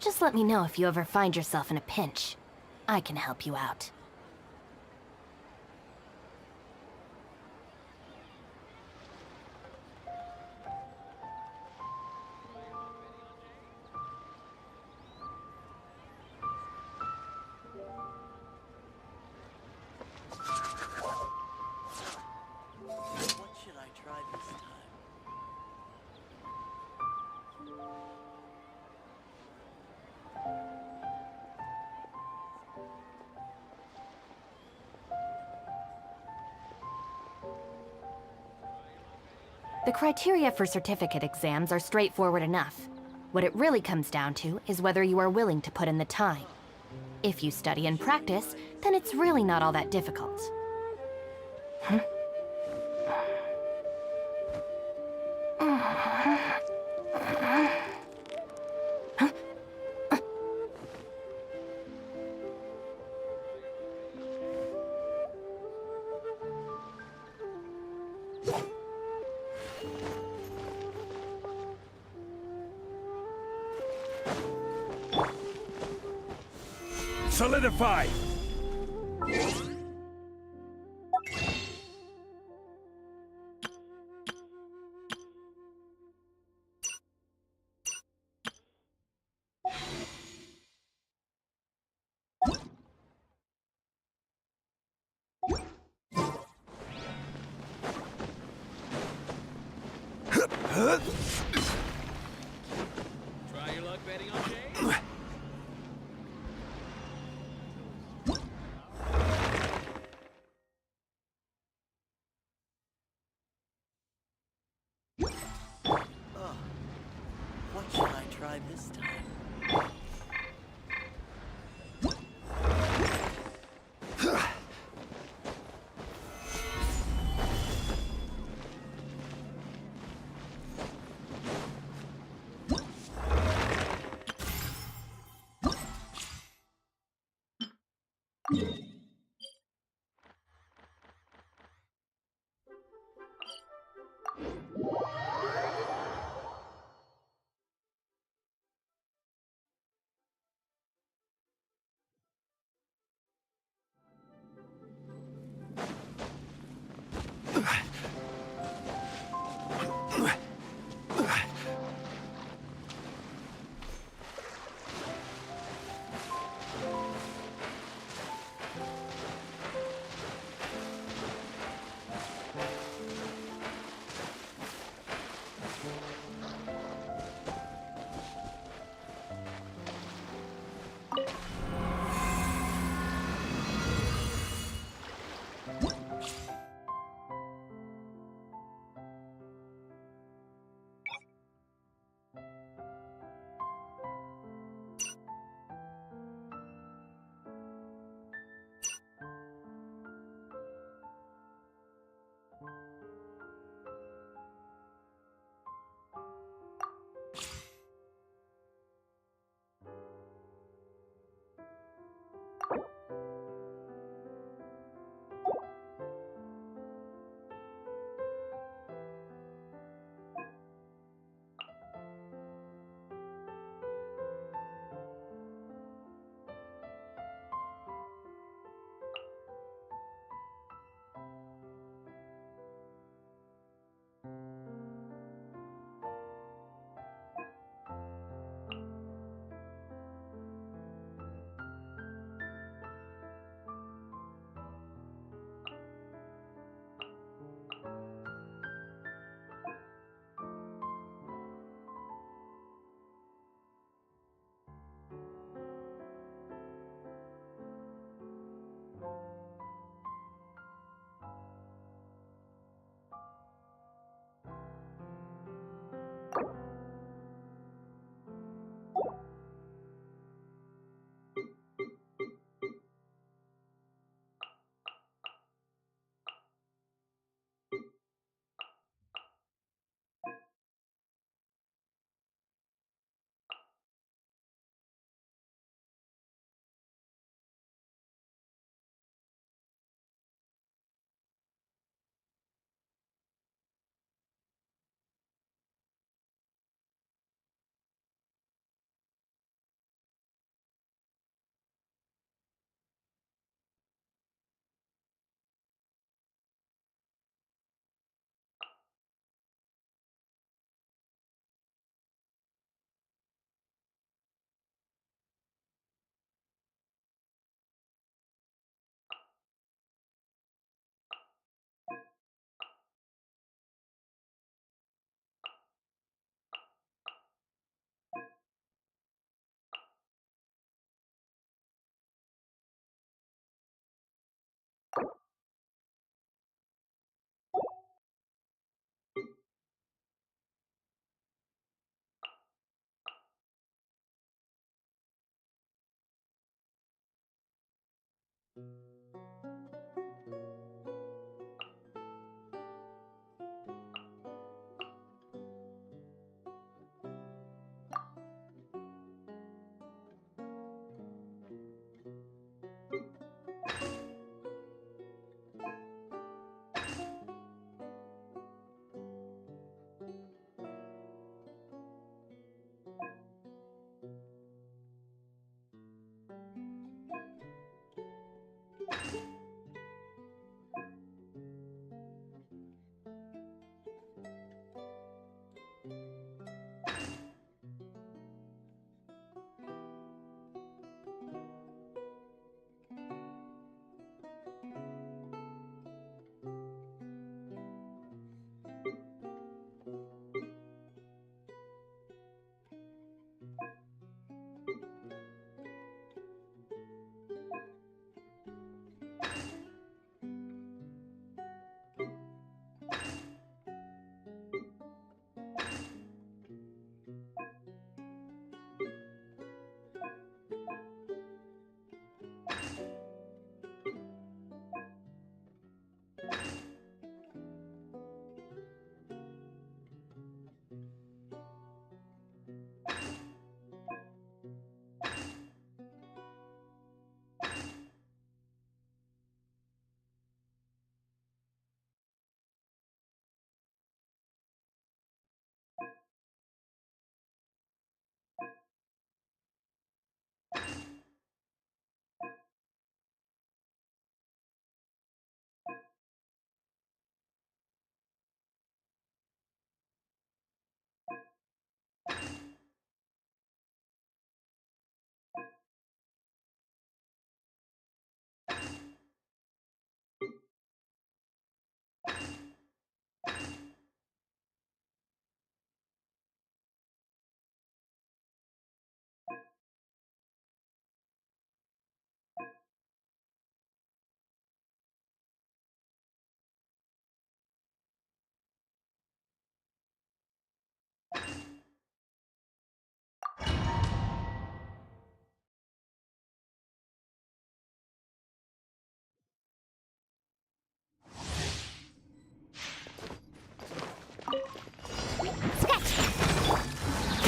Just let me know if you ever find yourself in a pinch. I can help you out. What should I try this time? The criteria for certificate exams are straightforward enough. What it really comes down to is whether you are willing to put in the time. If you study and practice, then it's really not all that difficult. Solidify! Try your luck betting on Jay? What should I try this time?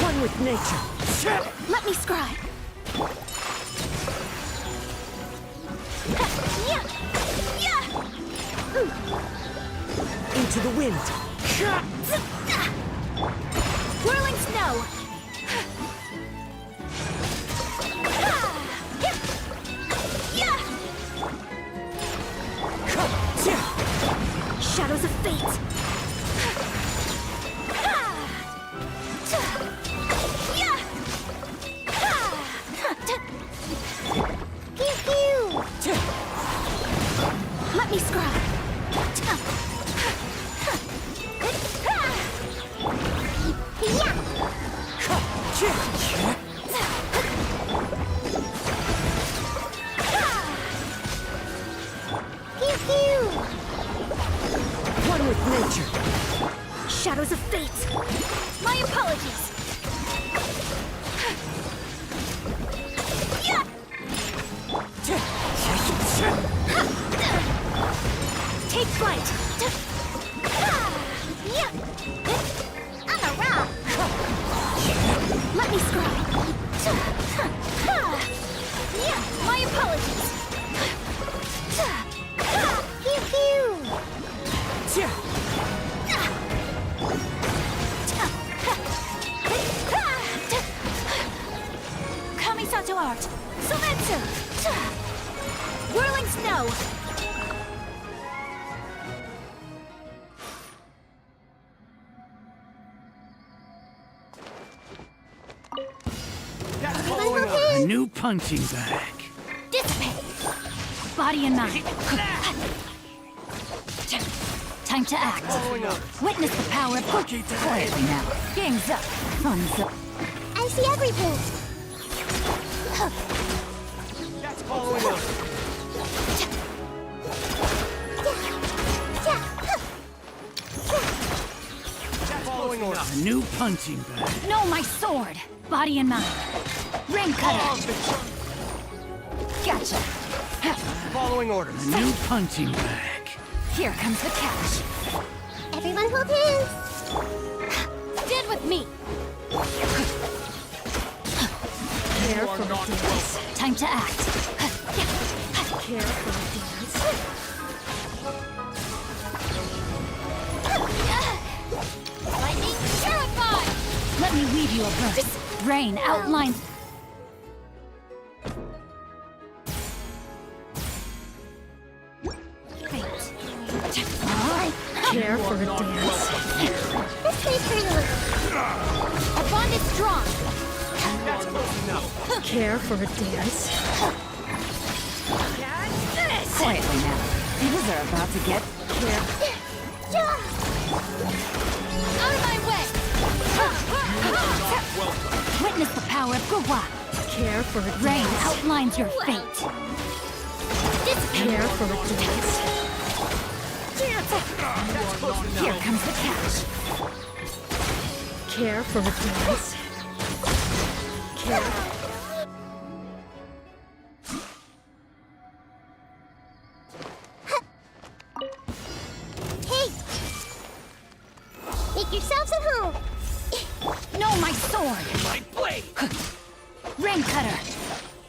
One with nature. Let me scribe. Into the wind. Whirling snow. Shadows of fate. Let me scribe. One with nature. Shadows of fate. My apologies. Take flight. On a rock. Let me scribe. My apologies. Kamisato art. Sometsu. Whirling snow. A new punching bag. Dissipate. Body and mind. Time to act. Witness the power of quietly now. Game's up. Fun's up. I see every move. That's following up. Following order. A new punching bag. No, my sword. Body and mind. Ring cutter. Gotcha. Following orders. A new punching bag. Here comes the cash. Everyone hold hands. Stand with me. Care for the dance. Time to act. Care for the dance. Lightning terrified. Let me weave you a verse. Rain outlines. Fate. Care for the dance. This way for you. Our bond is strong. That's close enough. Care for a dance. Quietly now. Things are about to get Care. out of my way. Witness the power of Gua. Care for a Rain dance. outlines your fate. Care for a dance. Here comes the cash. Care for a dance. Care. Hey! Make yourselves at home! No, my sword. My blade. Rain cutter.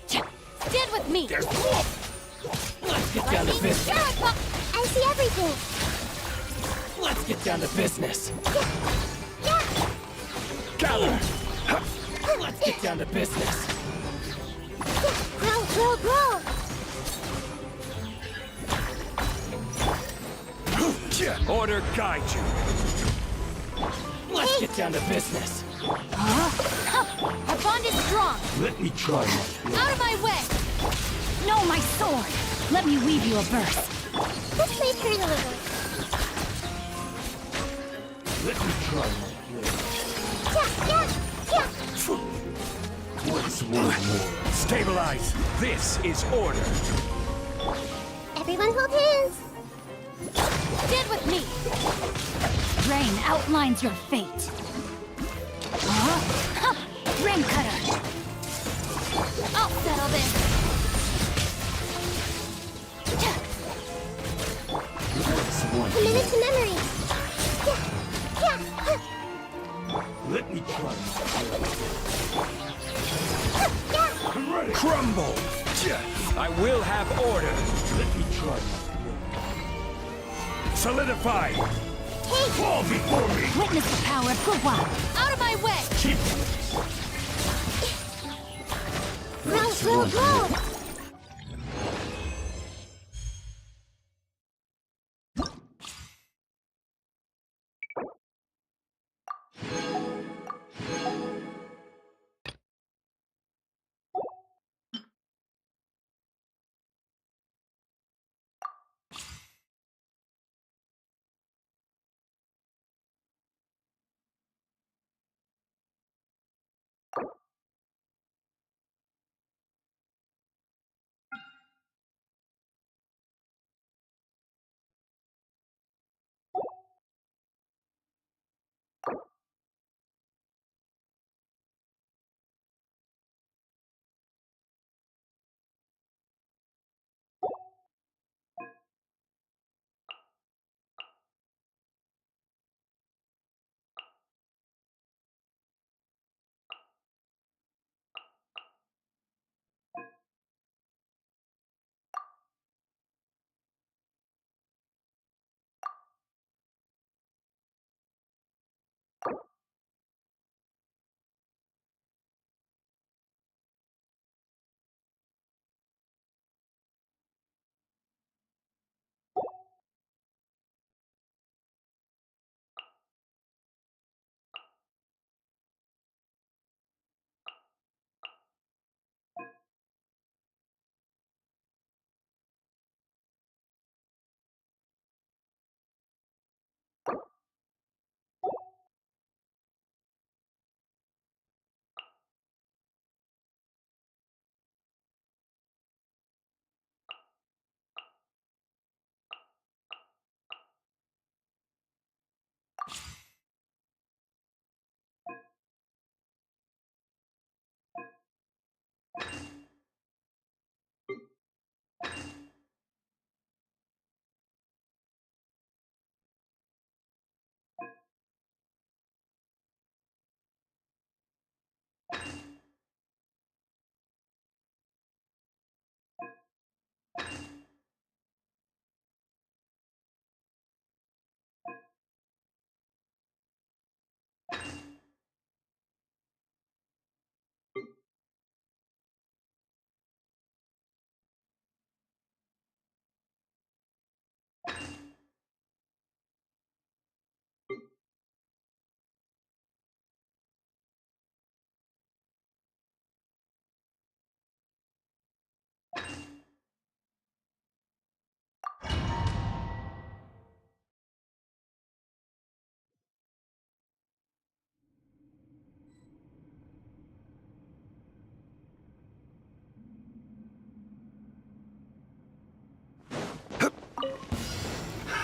Stand with me. Let's get down to business. I see everything! Let's get down to business. Yeah! Gather. Let's get down to business. Grow, grow, grow! Order guide you. Let's get down to business. Our bond is strong. Let me try Out of my way. No, my sword. Let me weave you a verse. This way for you. Let me try Yeah, yeah, yeah! What's one more? Stabilize. This is order. Everyone hold hands! Stand with me. Rain outlines your fate. Rain cutter. I'll settle this. What's one Commit it to memory! Yeah, yeah! Let me try Yeah! I'm ready. Crumble. I will have order. Let me try Solidify. Hey! Fall before me. Witness the power of Gua. Out of my way. Keep Grow, grow, grow!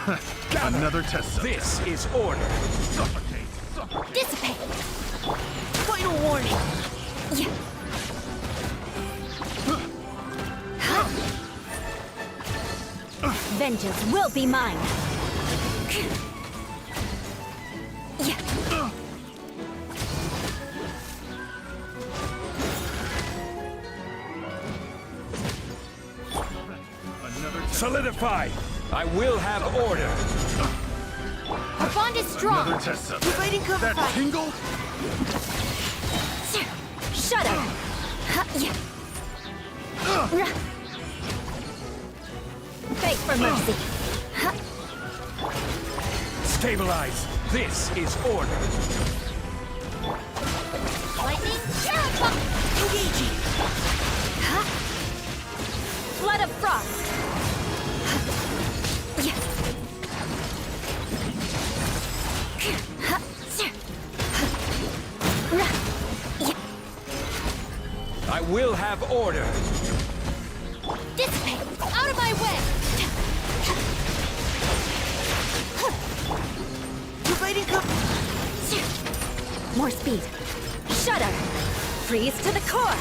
Another test subject. This is order. Suffocate. Suffocate. Dissipate! Final warning. Yeah. Huh. Vengeance will be mine. Yeah. Another test. Solidify. I will have order. Our bond is strong. Another test subject. Providing cover That fire. tingle? Shudder! Huh, yeah. Beg for mercy. Huh. Stabilize. This is order. Lightning Terrify! Engaging. Huh. Flood of frost. Huh. Yeah. Huh. Huh. Yeah. I will have order. Dissipate! Out of my way! Providing cover. More speed. Shudder! Freeze to the core!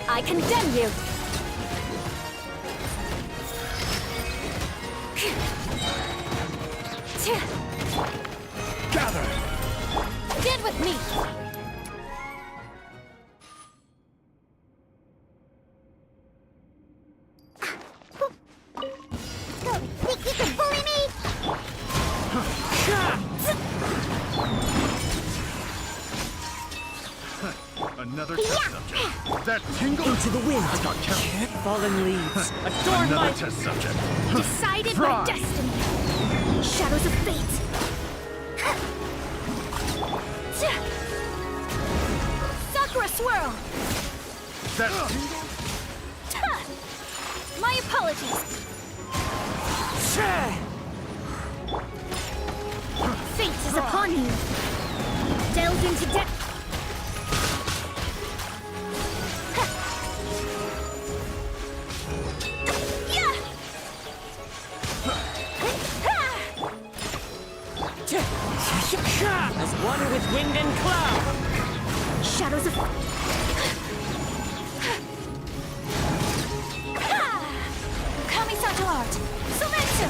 I condemn you! Gather. Stand with me! Go. Think you can bully me? Another test subject. That tingle? Into the wind. I got counted. Fallen leaves. Adorn Another my... test subject. Decided Fry. by destiny! Shadows of fate! Sakura swirl! That tingle? My apologies! Fate is upon you! Delve into depth! As one with wind and cloud. Shadows of... Kamisato art! Sumetsu!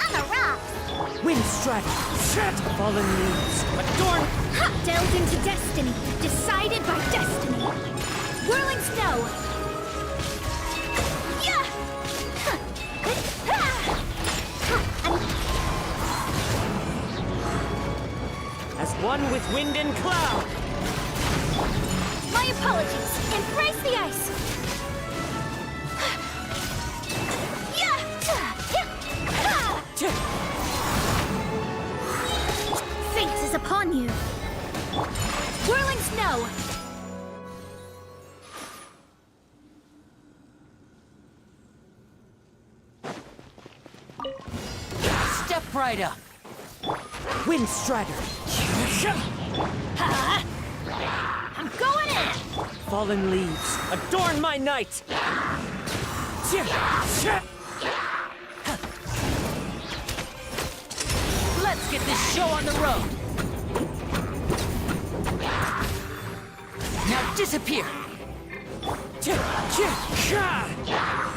I'm a rock. Wind strike. Fallen leaves. Adorn... Delved into destiny, decided by destiny. Whirling snow! Yeah! As one with wind and cloud. My apologies! Embrace the ice! Fate is upon you! Whirling snow! Step right up. Wind strider. I'm going in! Fallen leaves. Adorn my night. Let's get this show on the road. Now disappear.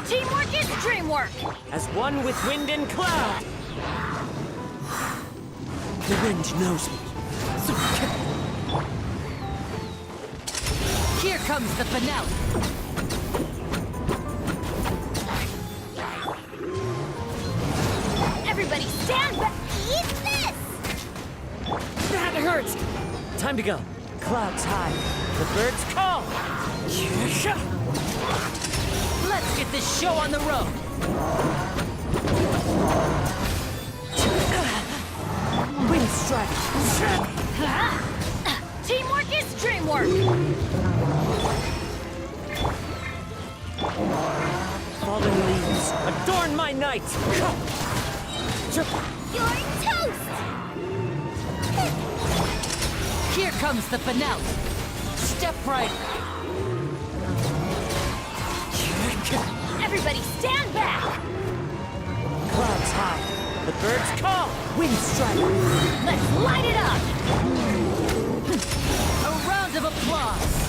Teamwork is dreamwork! As one with wind and cloud. The wind knows me. Here comes the finale. Everybody stand back! Eat this! That hurts! Time to go. Clouds high. The birds call. Let's get this show on the road. Wind strike. Teamwork is dreamwork! Fallen leaves. Adorn my night. You're toast! Here comes the finale. Step right. Everybody stand back! Clouds high, the birds call. Wind strike. Let's light it up! A round of applause!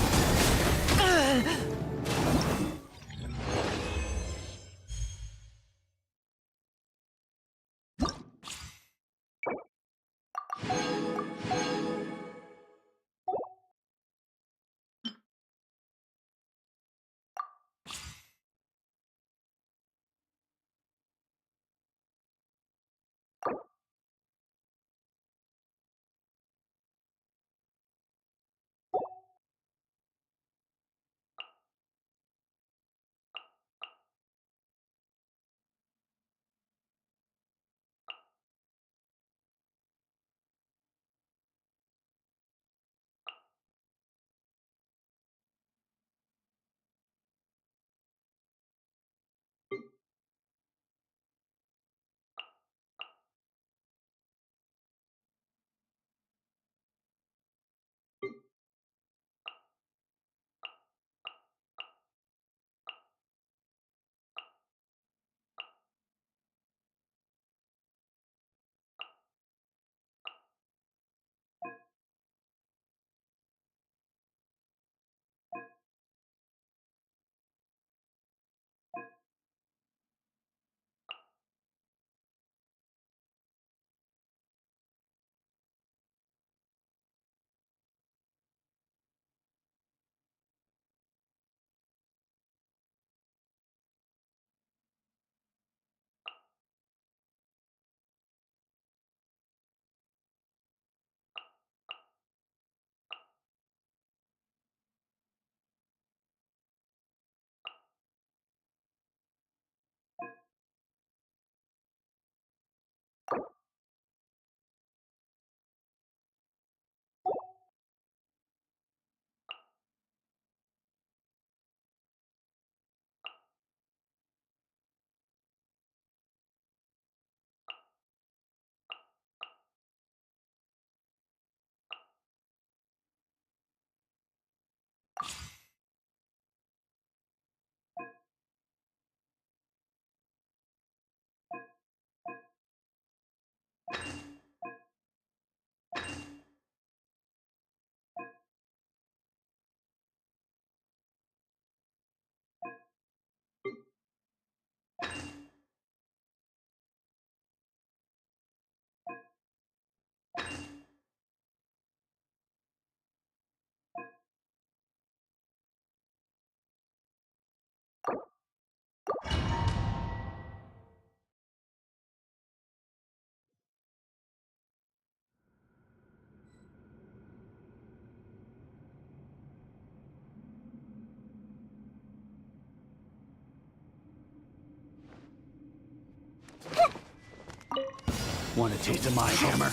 Want a taste of my hammer?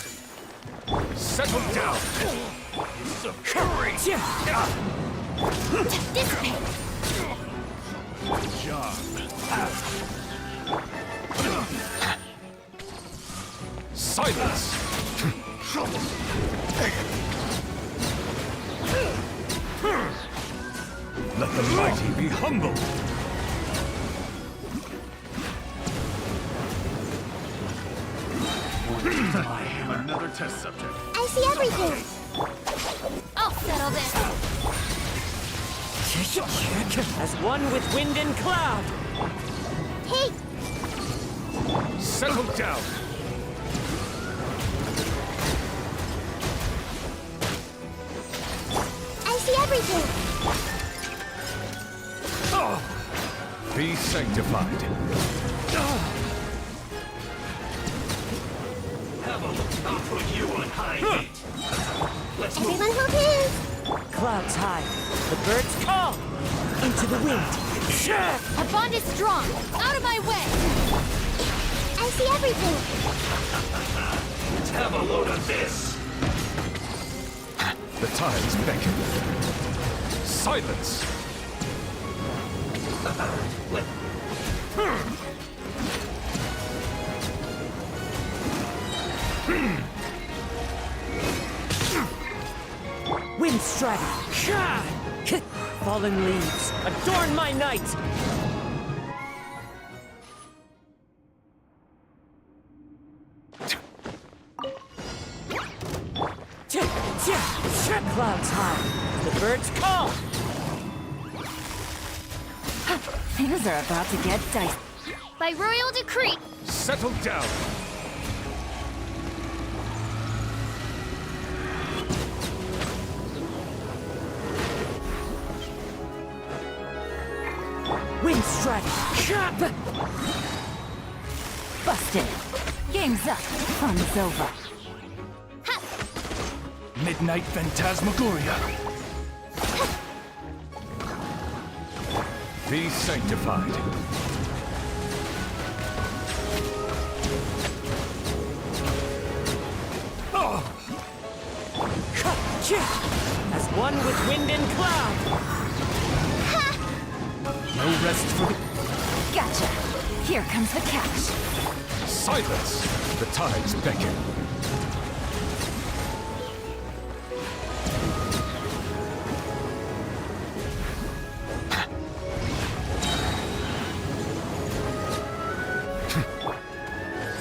Settle down. Courage. Dissipate! Good job. Silence. Let the mighty be humble. My hammer. Another test subject. I see everything. I'll settle this! As one with wind and cloud. Hey, Settle down. I see everything. Be sanctified. I'll put you on high heat. Everyone hold hands. Clouds high, the birds call. Into the wind. Our bond is strong! Out of my way! I see everything. Let's have a load of this. The tides beckon. Silence. Wind strike. Fallen leaves, adorn my night. Clouds high, the birds call. Things are about to get dicey. By royal decree. Settle down. Wind strike. Busted. Game's up. Fun's over. Midnight Phantasmagoria. Be sanctified. As one with wind and cloud. No rest for the... Gotcha. Here comes the catch. Silence. The tides beckon.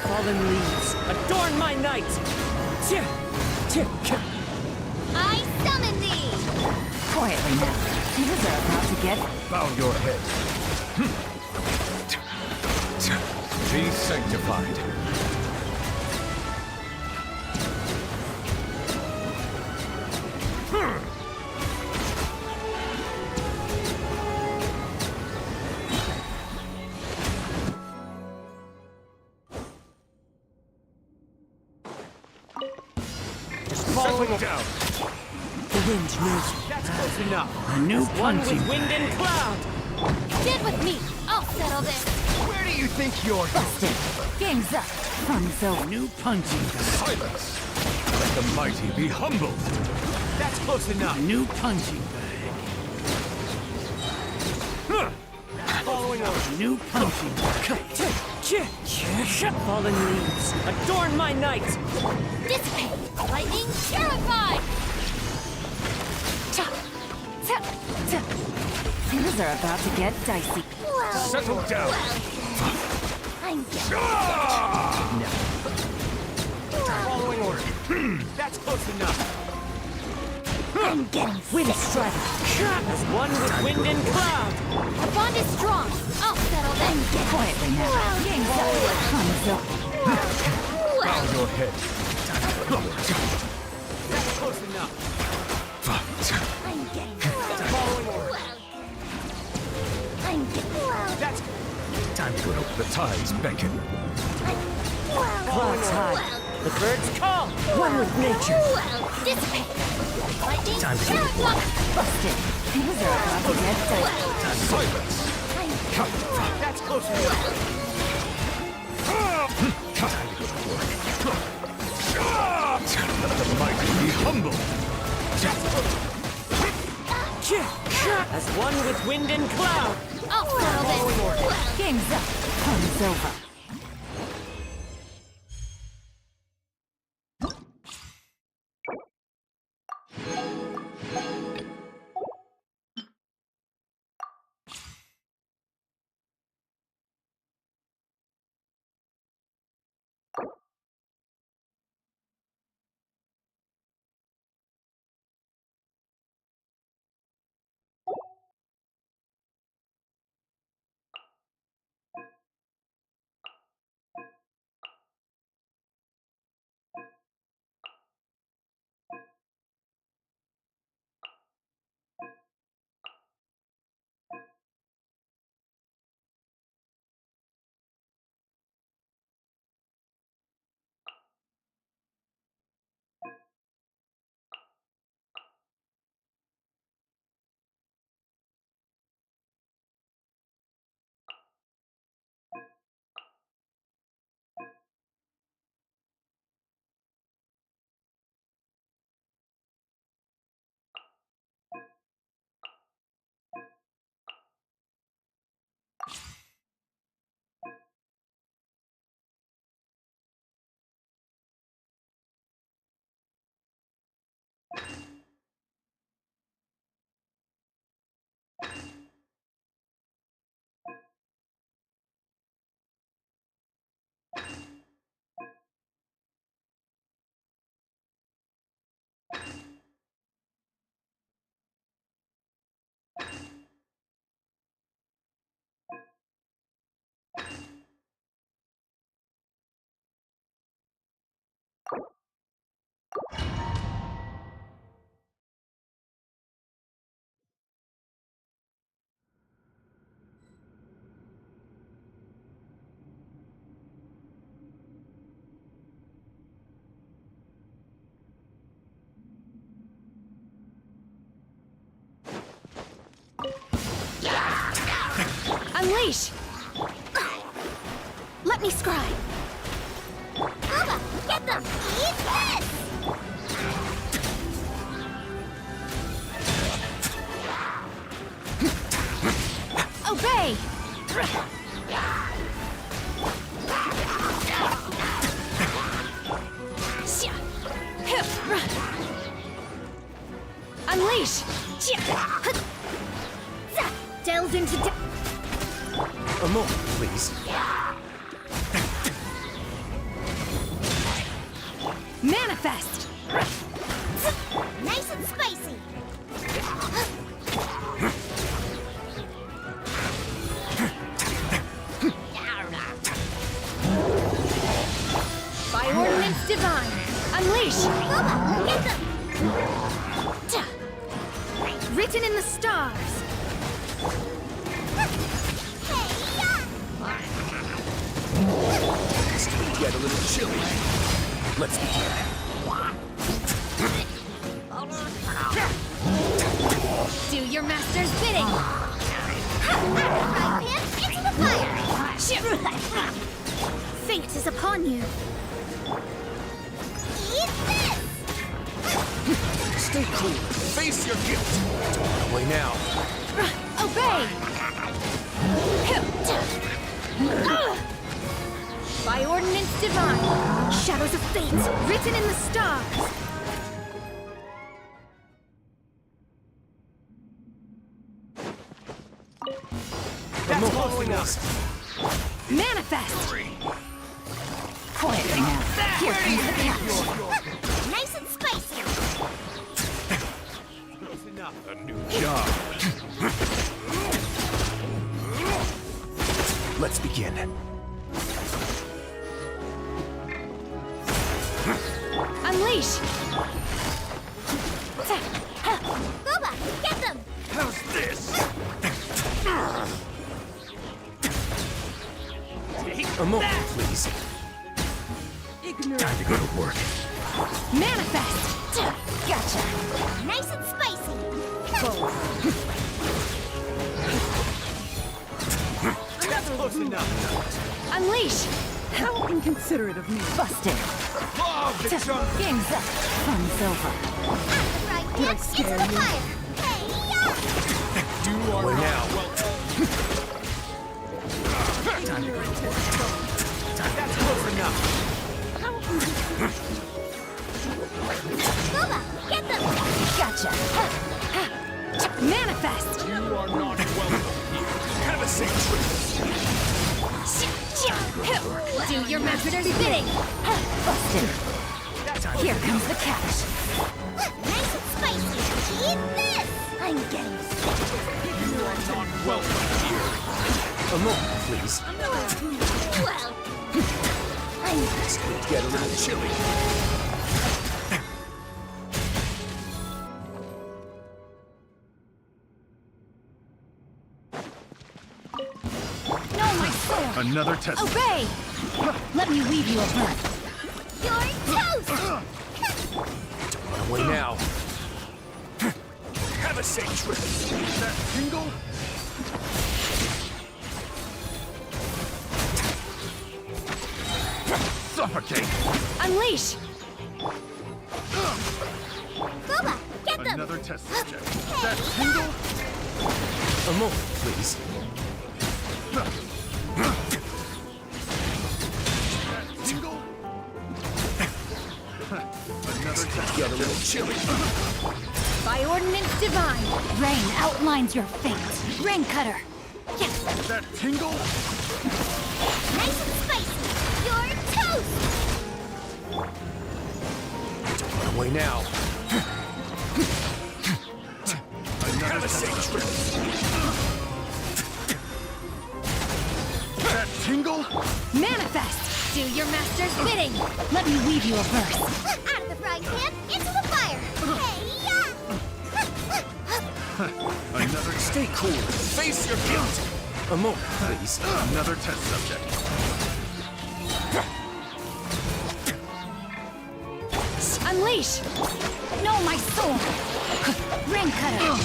Fallen leaves, adorn my night! I summon thee. Quietly now. Things are about to get... Bow your head. Be sanctified. Settle down. The wind knows you. That's close enough. A new One with punching wind and cloud. Get with me. I'll settle this. Where do you think you're Busted. Game's up. Fun's over. New punching bag. Silence. Let the mighty be humbled. That's close enough. New punching bag. Following order. New punching bag. Fallen leaves, adorn my night. Dissipate. Lightning terrified. Things are about to get dicey. Well, Settle down. I'm getting... Following order. That's close enough. I'm getting... Wind strike. As one with wind and cloud. The bond is strong. I'll settle them. Quietly now. Game's up. Fun's over. Bow your head. That's close enough. I'm getting... Following order. I'm getting... That's Time to go. The tides beckon. Clouds high, the birds call. One with nature. Dissipate. Lightning Time to go. terrified. Busted. Things are about to get dicey. Silence. That's close enough. Let the mighty be humbled. As one with wind and cloud. I'll settle this. Game's up. Fun's over. Unleash! Let me scry! Bubba, get them! Eat this! Obey! Unleash! Delve into A moment, please. manifest! Nice and spicy! By ordinance divine! Unleash! Bubba, get them! Written in the stars! It's gonna get a little chilly. Let's begin. Do your master's bidding! Fry pan into the fire! Fate is upon you! Eat this! Stay cool. Face your guilt. Don't run away now. Obey! By ordinance divine! Shadows of fate, written in the stars! That's following us. Manifest! Quietly now. Here comes the catch. Nice and spicy! A new job. Let's begin. Unleash! Bubba, get them! How's this? A moment, please. Time to go to work. Manifest! Gotcha! Nice and spicy! That's close enough. Unleash! How inconsiderate of me. Busted! Love the junk. Game's up! Fun's over. Fry pan into the fire! Hey-ya! Do our now. That's close enough. Bubba, get them! Gotcha! Manifest! You are not welcome here. Have a safe trip. Do your master's bidding! Busted! Here comes the catch! Nice and spicy! Eat this! I'm getting sick. You are not welcome here. A moment, please. Well, It's going to get a little chilly. No, my sword! Another test. Obey! Let me weave you a birth. you're toast! Don't run away now. Have a safe trip. That tingle? Suffocate. Unleash! Bubba, get them! Another test subject. That tingle? A moment, please. That tingle? Another test Get a subject. little chilly. By ordinance divine, rain outlines your fate. Rain cutter. That tingle? Nice and spicy! You're toast! Don't run away now. Another Have a test safe subject. trip. That tingle? Manifest! Do your master's bidding! Let me weave you a verse. Out of the frying pan, into the fire! Hey, Another Stay cool. Face your guilt. A moment, please. Another test subject. Unleash! No, my soul! Ring cutter!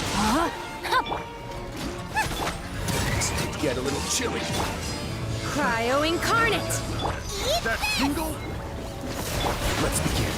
Things get a little chilly. Cryo incarnate! That tingle? Let's begin.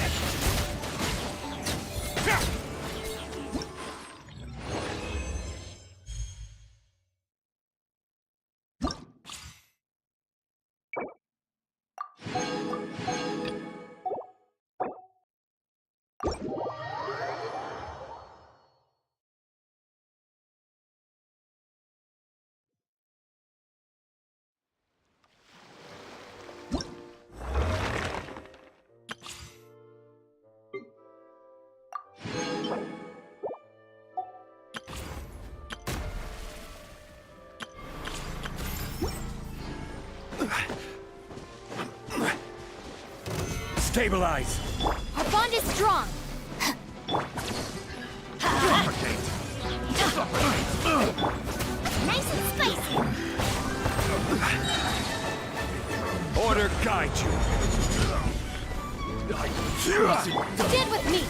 Stabilize! our bond is strong! Nice and spicy! Order guide you! Stand with me!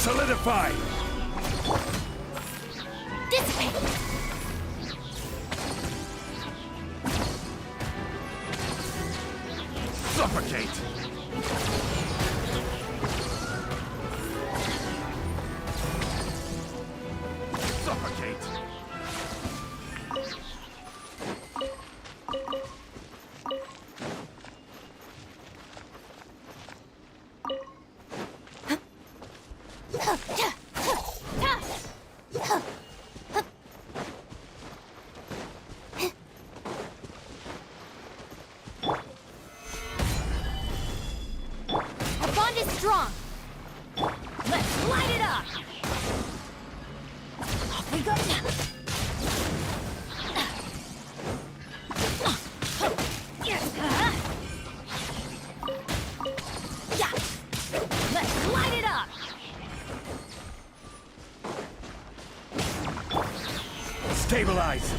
Solidify! Dissipate! Suffocate! Suffocate! Our bond is strong! Let's light it up! Off we go! Yeah! Let's light it up! Stabilize!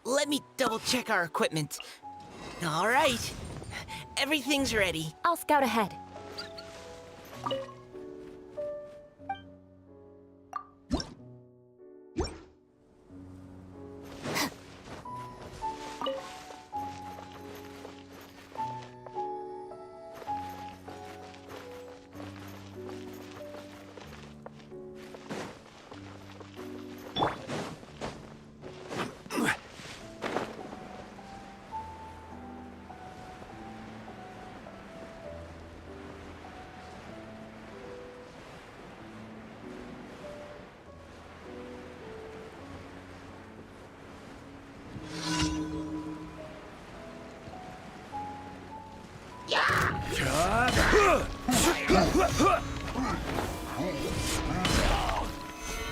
Let me double check our equipment. All right. Everything's ready. I'll scout ahead.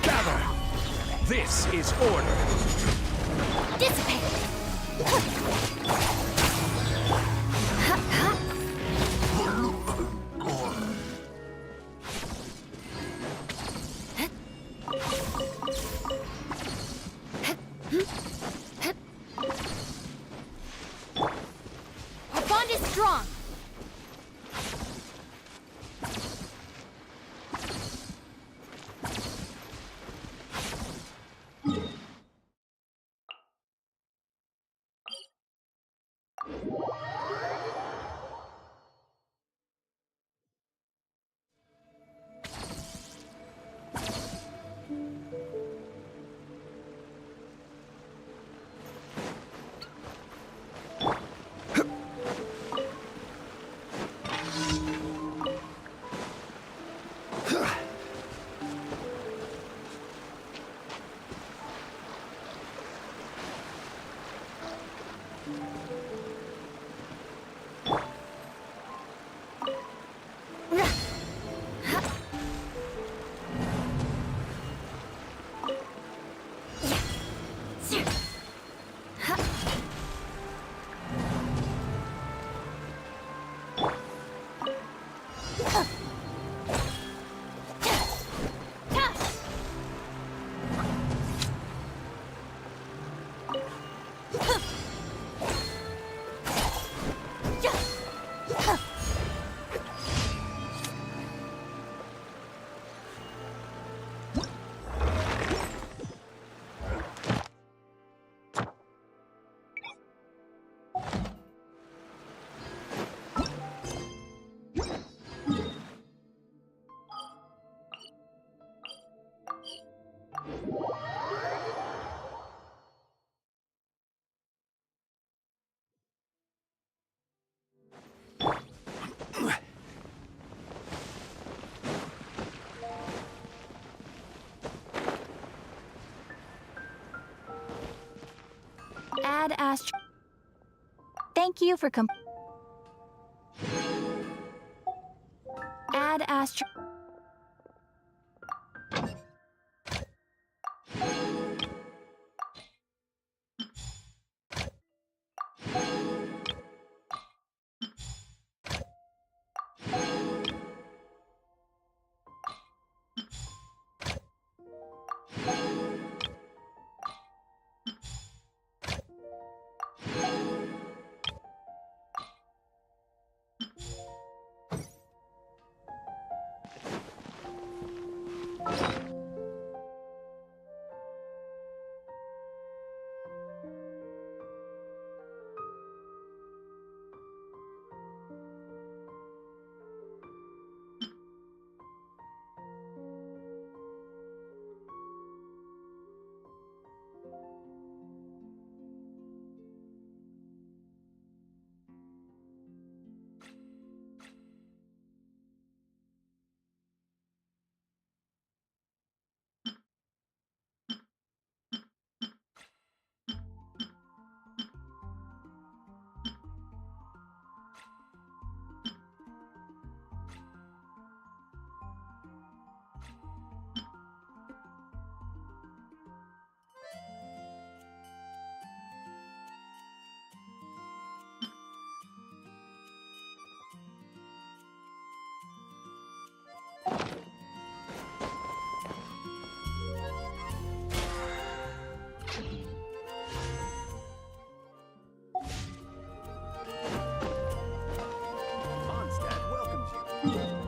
Gather! This is order. Dissipate! Our bond is strong. Add astro... Thank you for Add astro... Mondstadt welcomes you.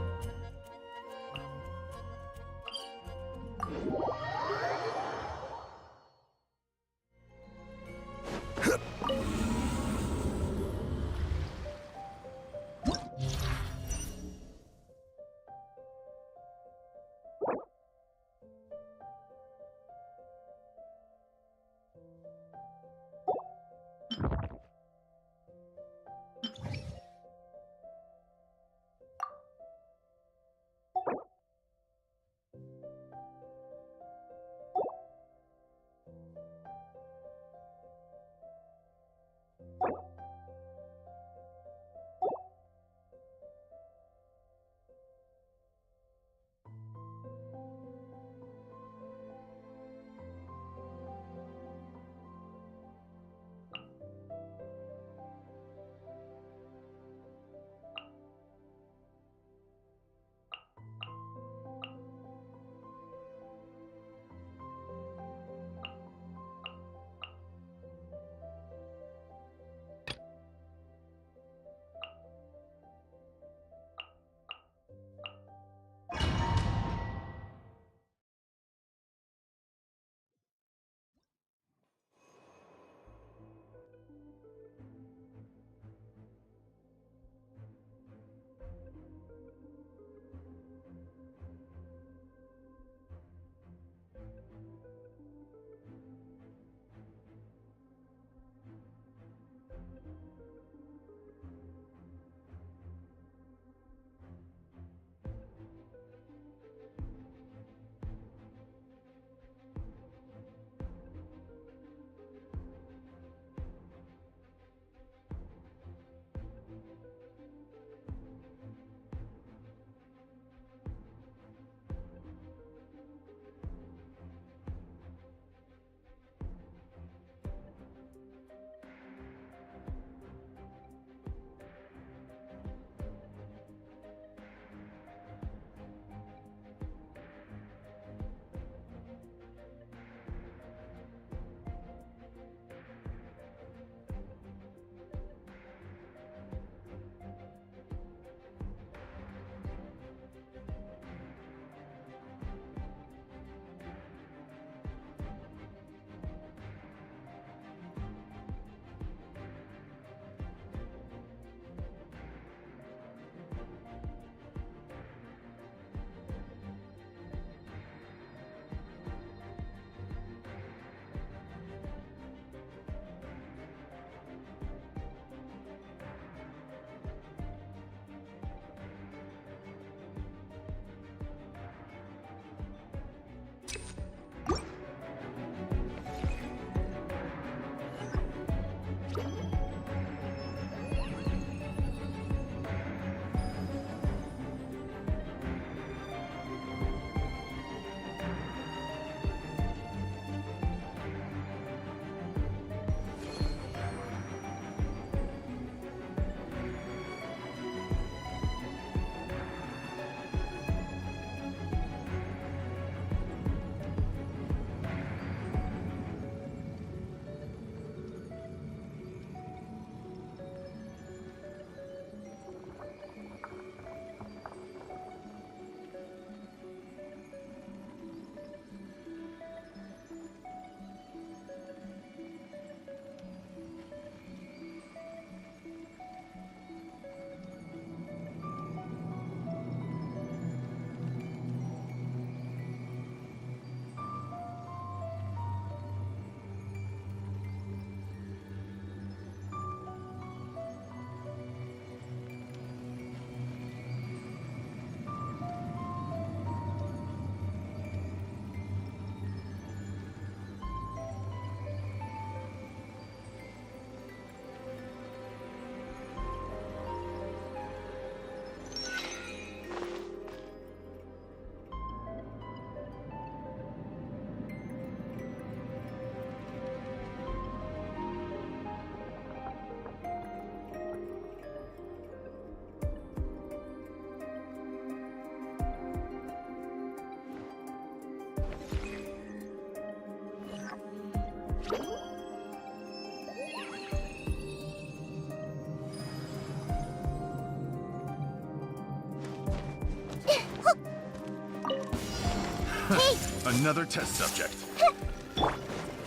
Another test subject.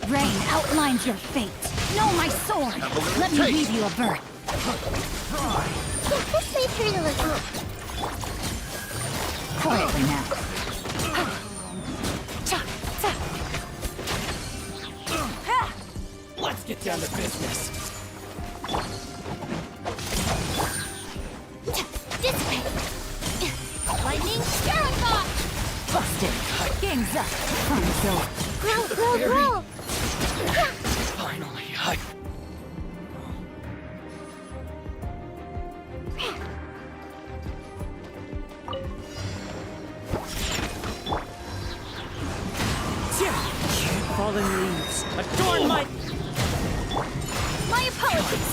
Rain outlines your fate. Know my sword. Let me weave you a birth. This may hurt a little. Quietly now. Let's get down to business. Dissipate. Lightning, Scarab! Busted. Game's up. Fun's over. Grow. Finally, fallen leaves adorn my... My apologies.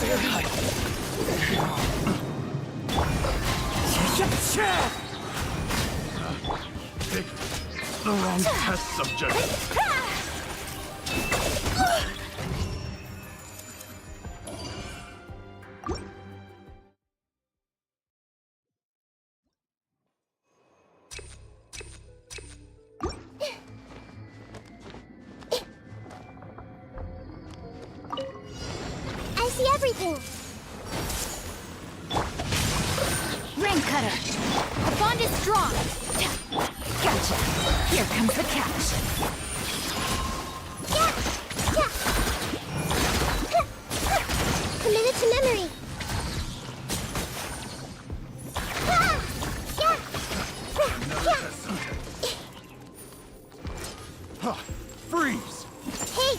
Pick the wrong test subject. I see everything. Rain cutter. The bond is strong. Gotcha. Here comes the catch. Commit it to memory. Another test subject. Huh. Freeze! Hey!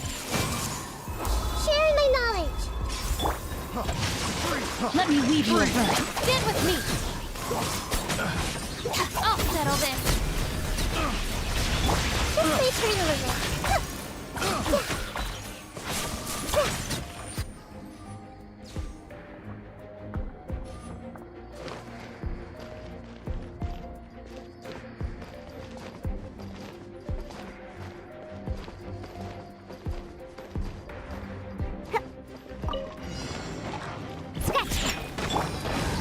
Sharing my knowledge. Let me weave you a birth. Stand with me. I'll settle this. This may hurt a little.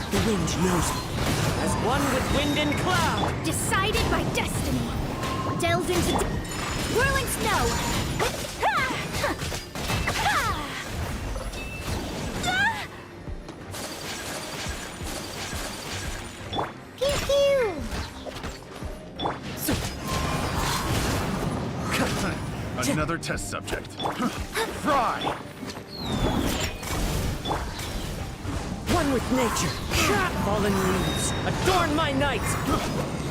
The wind knows me. As one with wind and cloud. Decided by destiny. Delved into whirling snow. Pew pew. Another test subject. Fry! One with nature. Fallen leaves adorn my night.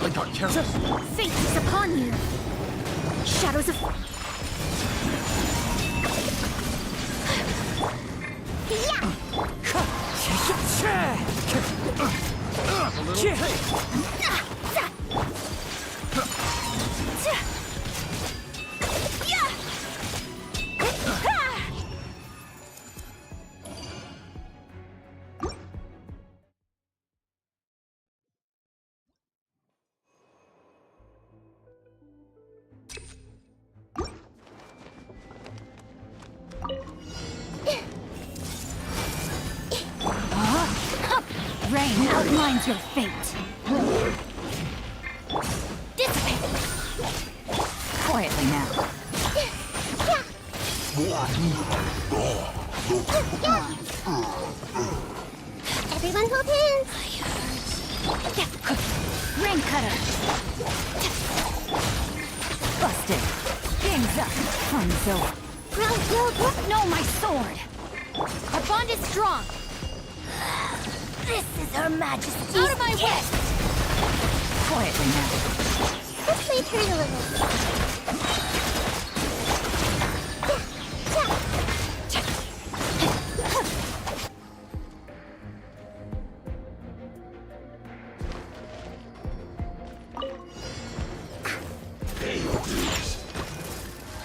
I got careless. Fate is upon you. Shadows of... Rain outlines your fate. Dissipate. Quietly now. Everyone hold hands. Rain cutter. Busted. Game's up. Fun's over. Grow. Know my sword. Our bond is strong. This is Her Majesty's Out of my way. gift. Quietly now. This may hurt a little.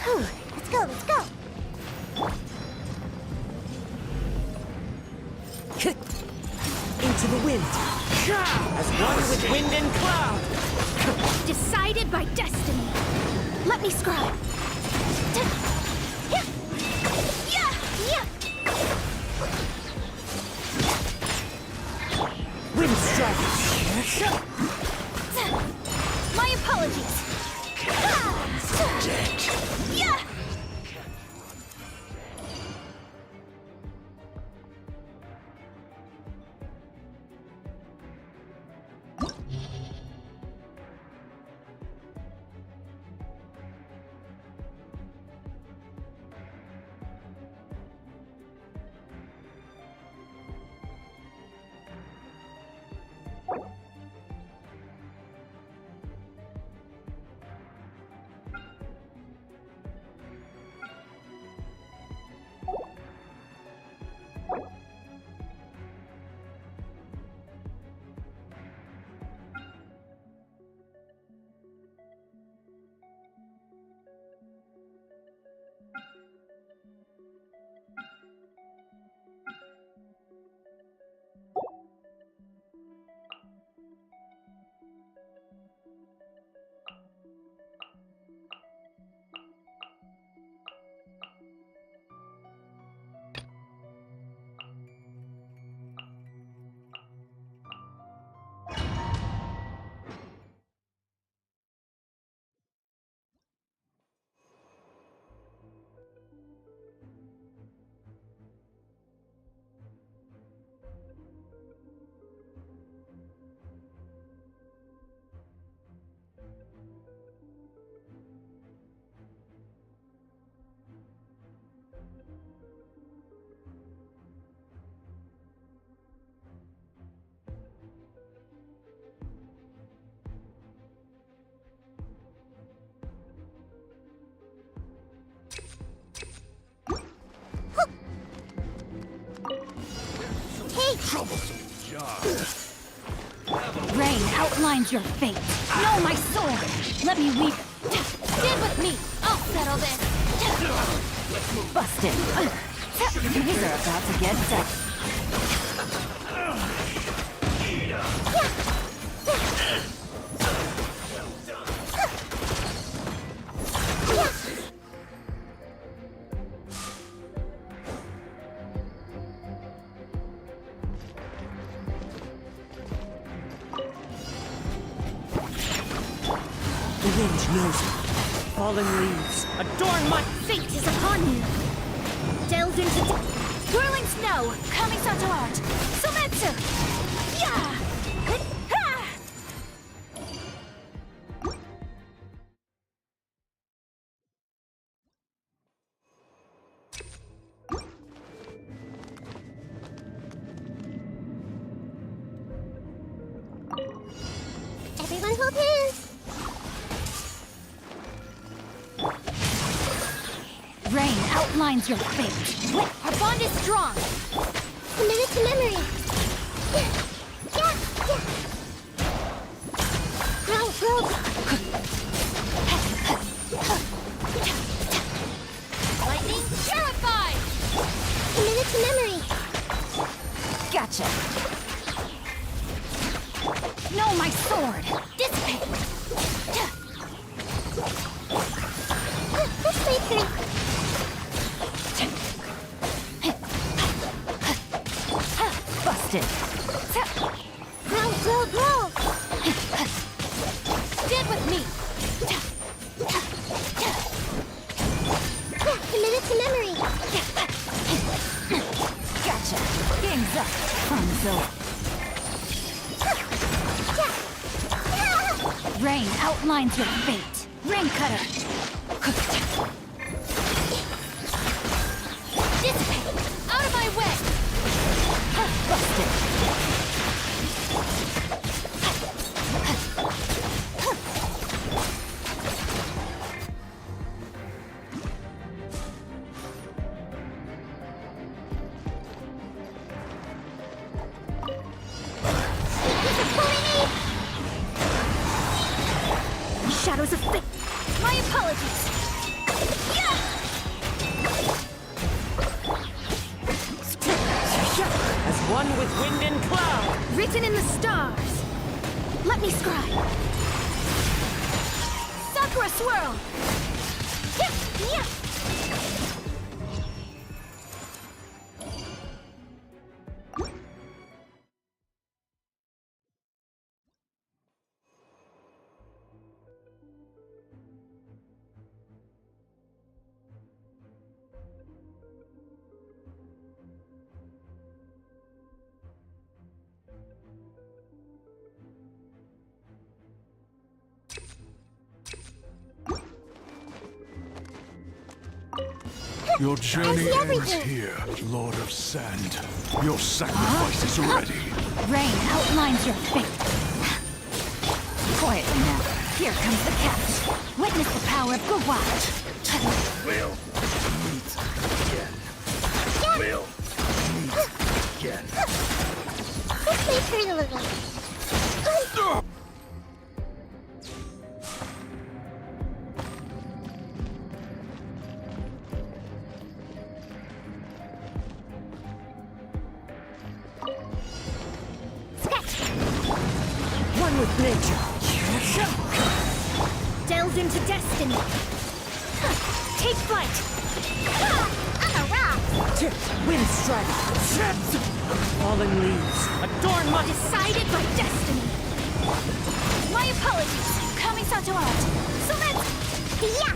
Whew, let's go. Into the wind. As one with wind and cloud. Decided by destiny. Let me scribe. Wind strike. My apologies. Yeah! Rain outlines your fate. Know my sword. Let me weave. Stand with me! I'll settle this! Busted. These are about to get set. The wind knows it. Fallen leaves adorn my... Fate is upon you. Delve into whirling snow. Kamisato art. Sumetsu. Yeah. Ha! Everyone hold hands! Rain outlines your fate. Our bond is strong! Committed to memory! Yeah! Grow! Lightning terrified! Committed to memory! Gotcha. Know my sword. Dissipate! Let's play three! Busted. Grow! Stand with me! Committed to memory! Gotcha. Game's up. Fun's over. Rain outlines your fate. Rain cutter. Dissipate! Out of my way! Busted. Shadows of fate. My apologies. As one with wind and cloud. Written in the stars. Let me scribe. Sakura swirl. Yeah. Your journey see ends everything. here, Lord of Sand. Your sacrifice is ready. Rain outlines your fate. Quietly now. Here comes the catch. Witness the power of Gugwa. We'll meet again. We'll meet again. This may hurt a little. One with nature. Delve into destiny. Take flight. I'm a rock. Wind strike. Falling leaves. Adorn my... Decided by destiny. My apologies. Kamisato out. So let's... Yeah.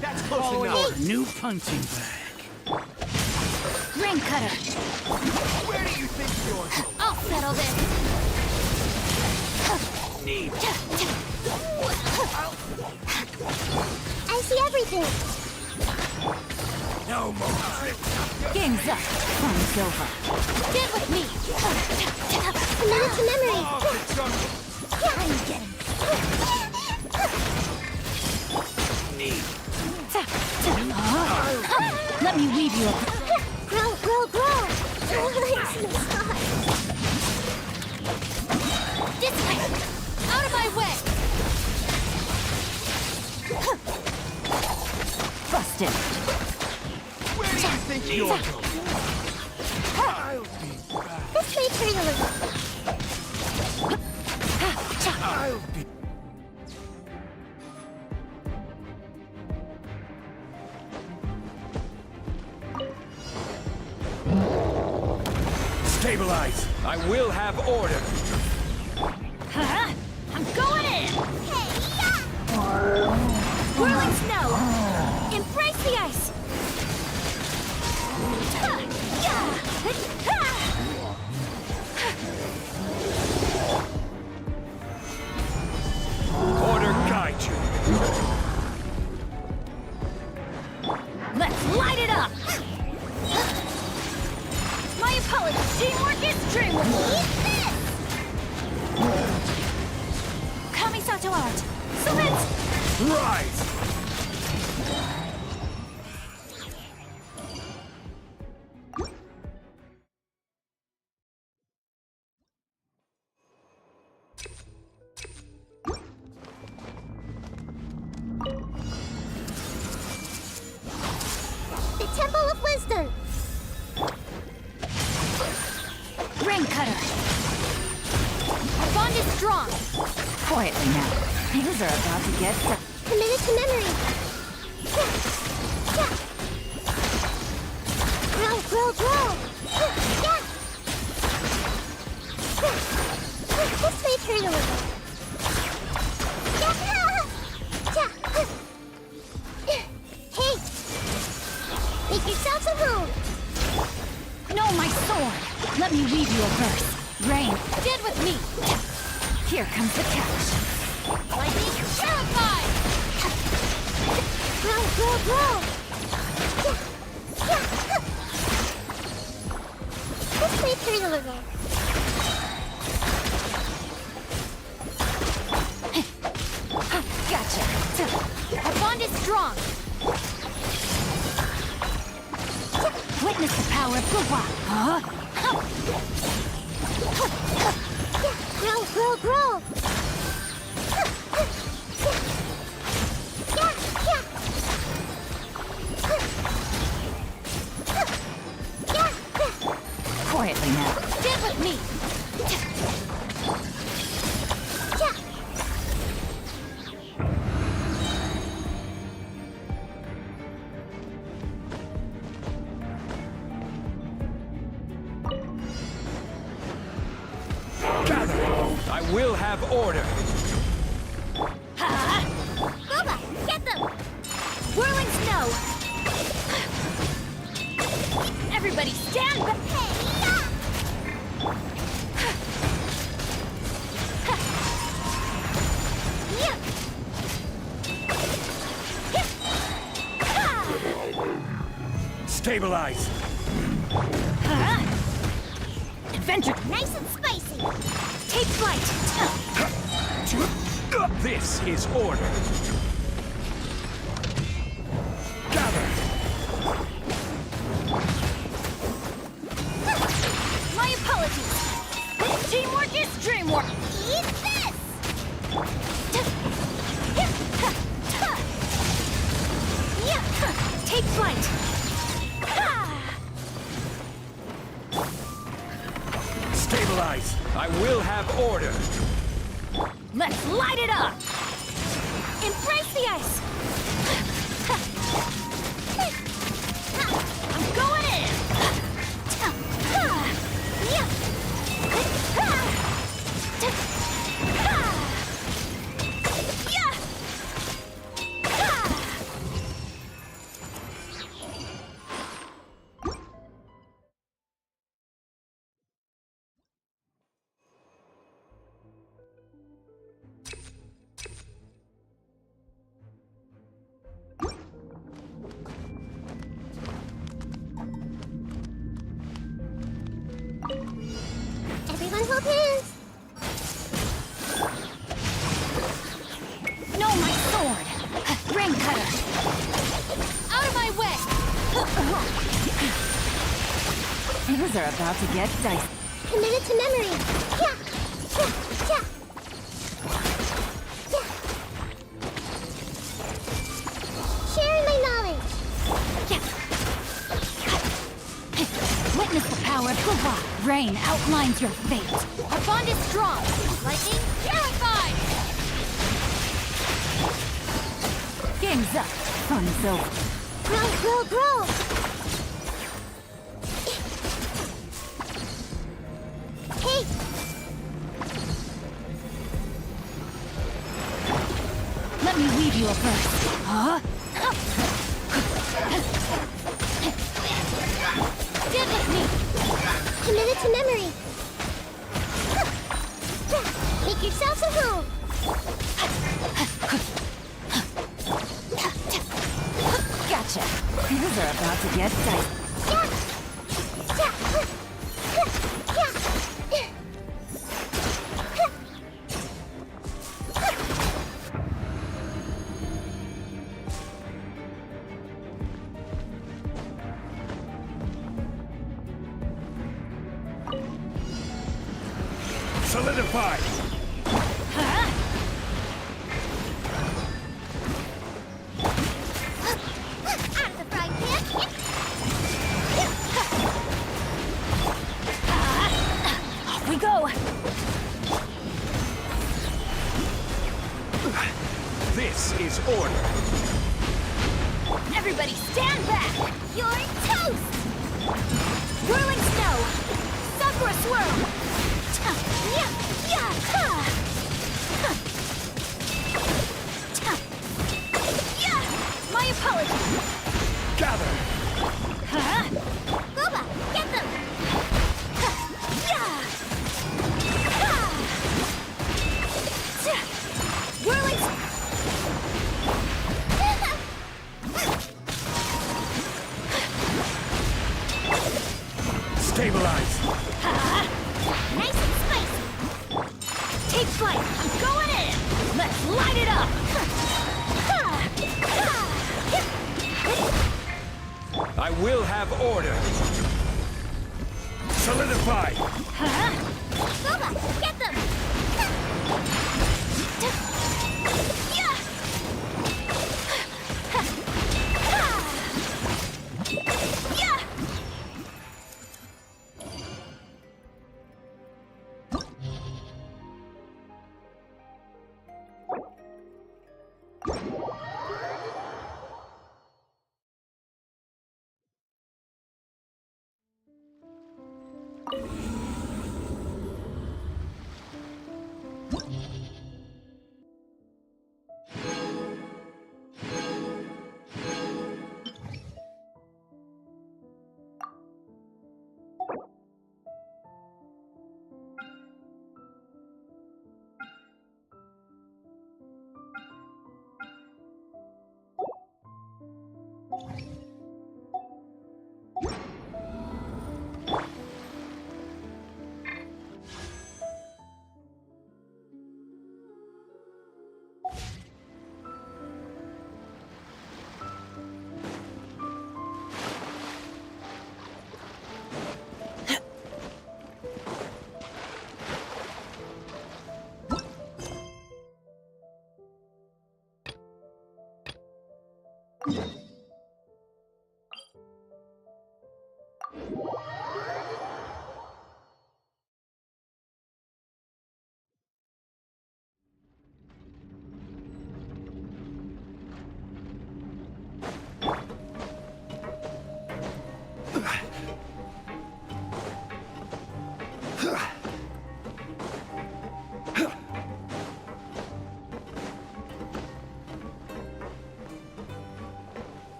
That's close enough. New punching bag. Rain cutter. Where do you think you're going? I'll settle this. Need. I see everything. No more. Game's up. Fun's over. Get with me. A minute to memory. I'm getting. Need. Let Let me weave you a... Grow, grow, grow! This way! Out of my way! Busted. Where do you think you're going? This may turn a little. I'll be... Stabilize! I will have order! Huh? I'm going in! Hey, yeah! Whirling snow! Embrace the ice! Ha, yeah! Ha! Order guide you! Let's light it up! My apologies, teamwork is dreamwork! Eat this! Kamisato art! Submit! Rise! The Temple of Wisdom! Ring cutter! Our bond is strong! Quietly now. Things are about to get... Committed to memory! Yeah. Grow, grow, grow! Yeah. This may turn a little. Hey! Make yourselves at home! No, my sword! Let me weave you a verse. Rain, Stand with me! here comes the catch. Lightning, terrified! Grow, grow, grow! This may turn a little. Gotcha! Our bond is strong! Witness the power of Gua! Huh? Grow, grow, grow! Quietly now. Stand with me! Gather! I will have order! Boba, get them! Whirling snow! Everybody stand back! Hey, yeah! Yeah. Stabilize! Huh? Adventure! Nice and spicy! Take flight! This is order! Gather! My apologies! Teamwork is dreamwork! Eat this! Take flight! Stabilize! I will have order! Let's light it up! Embrace the ice! I'm going in! Things are about to get dicey. Commit it to memory. Yeah. Yeah. Yeah. Yeah. Sharing my knowledge. Witness the power of the rock. Rain outlines your fate. Our bond is strong. Lightning purified. Game's up. Fun's over. Grow, grow, grow. Hey. Let me weave you a verse. Huh? Give it me. Commit it to memory. Make yourselves a home. Gotcha. Things are about to get dicey. Yeah. Yeah. Yeah. Solidify! Out of the frying pan. Off we go. This is order. Everybody stand back. You're toast. Whirling snow. Sakura swirl. Yeah. Yeah. My apologies. Gather! Booba, get them. Whirling. Stabilize! Nice and spicy. Take flight. I'm going in. Let's light it up. I will have order. Solidify! Booba, get them.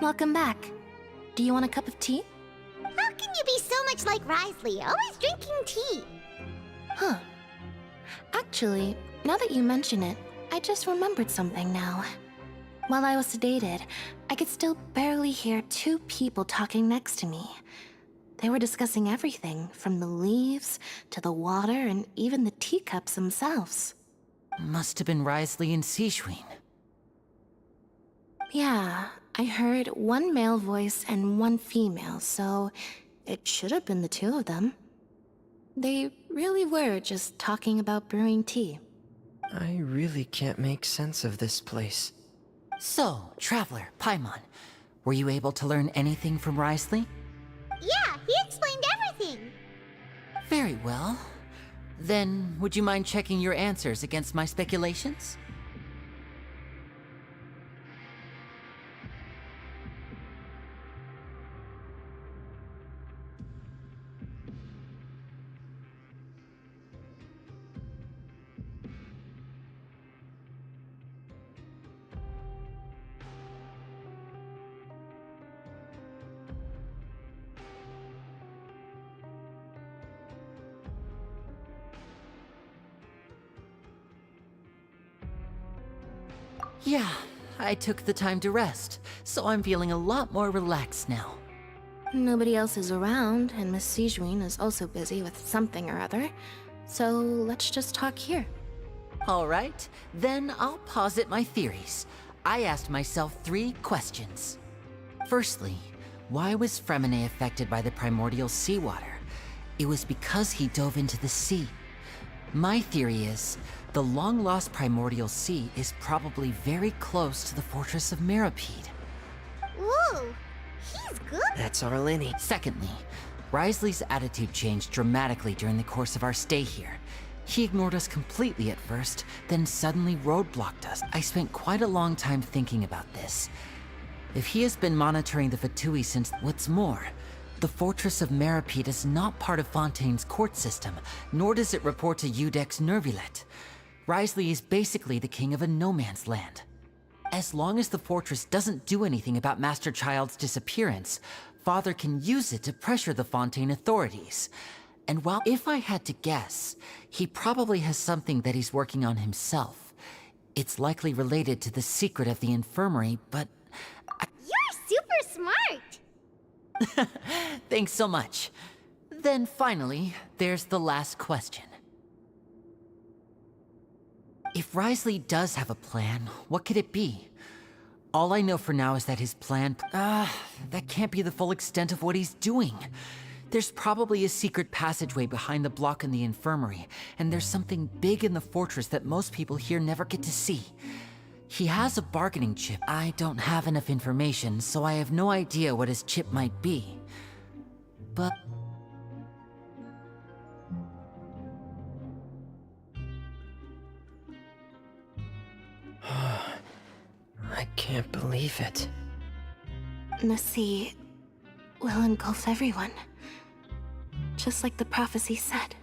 Welcome back. Do you want a cup of tea? How can you be so much like Risley, always drinking tea? Huh. Actually, now that you mention it, I just remembered something now. While I was sedated, I could still barely hear two people talking next to me. They were discussing everything, from the leaves to the water and even the teacups themselves. Must have been Risley and Seishween. Yeah, I heard one male voice and one female, so it should have been the two of them. They really were just talking about brewing tea. I really can't make sense of this place. So, Traveler, Paimon, were you able to learn anything from Risley? Yeah, he explained everything. Very well. Then, would you mind checking your answers against my speculations? Yeah, I took the time to rest, so I'm feeling a lot more relaxed now. Nobody else is around, and Miss Sejuin is also busy with something or other, so let's just talk here. All right, then I'll posit my theories. I asked myself 3 questions. Firstly, why was Fremine affected by the primordial seawater? It was because he dove into the sea. My theory is, the long-lost primordial sea is probably very close to the fortress of Mirapede. Whoa, he's good. That's our Lenny. Secondly, Risley's attitude changed dramatically during the course of our stay here. He ignored us completely at first, then suddenly roadblocked us. I spent quite a long time thinking about this. If he has been monitoring the Fatui since... What's more, the Fortress of Mirapede is not part of Fontaine's court system, nor does it report to Udex Nervulet. Risley is basically the king of a no-man's land. As long as the fortress doesn't do anything about Master Child's disappearance, Father can use it to pressure the Fontaine authorities. And while, if I had to guess, he probably has something that he's working on himself. It's likely related to the secret of the infirmary, but... You're super smart. Thanks so much. Then finally, there's the last question. If Risley does have a plan, what could it be? All I know for now is that his plan... that can't be the full extent of what he's doing. There's probably a secret passageway behind the block in the infirmary, and there's something big in the fortress that most people here never get to see. He has a bargaining chip. I don't have enough information, so I have no idea what his chip might be. But... I can't believe it. The sea will engulf everyone, just like the prophecy said.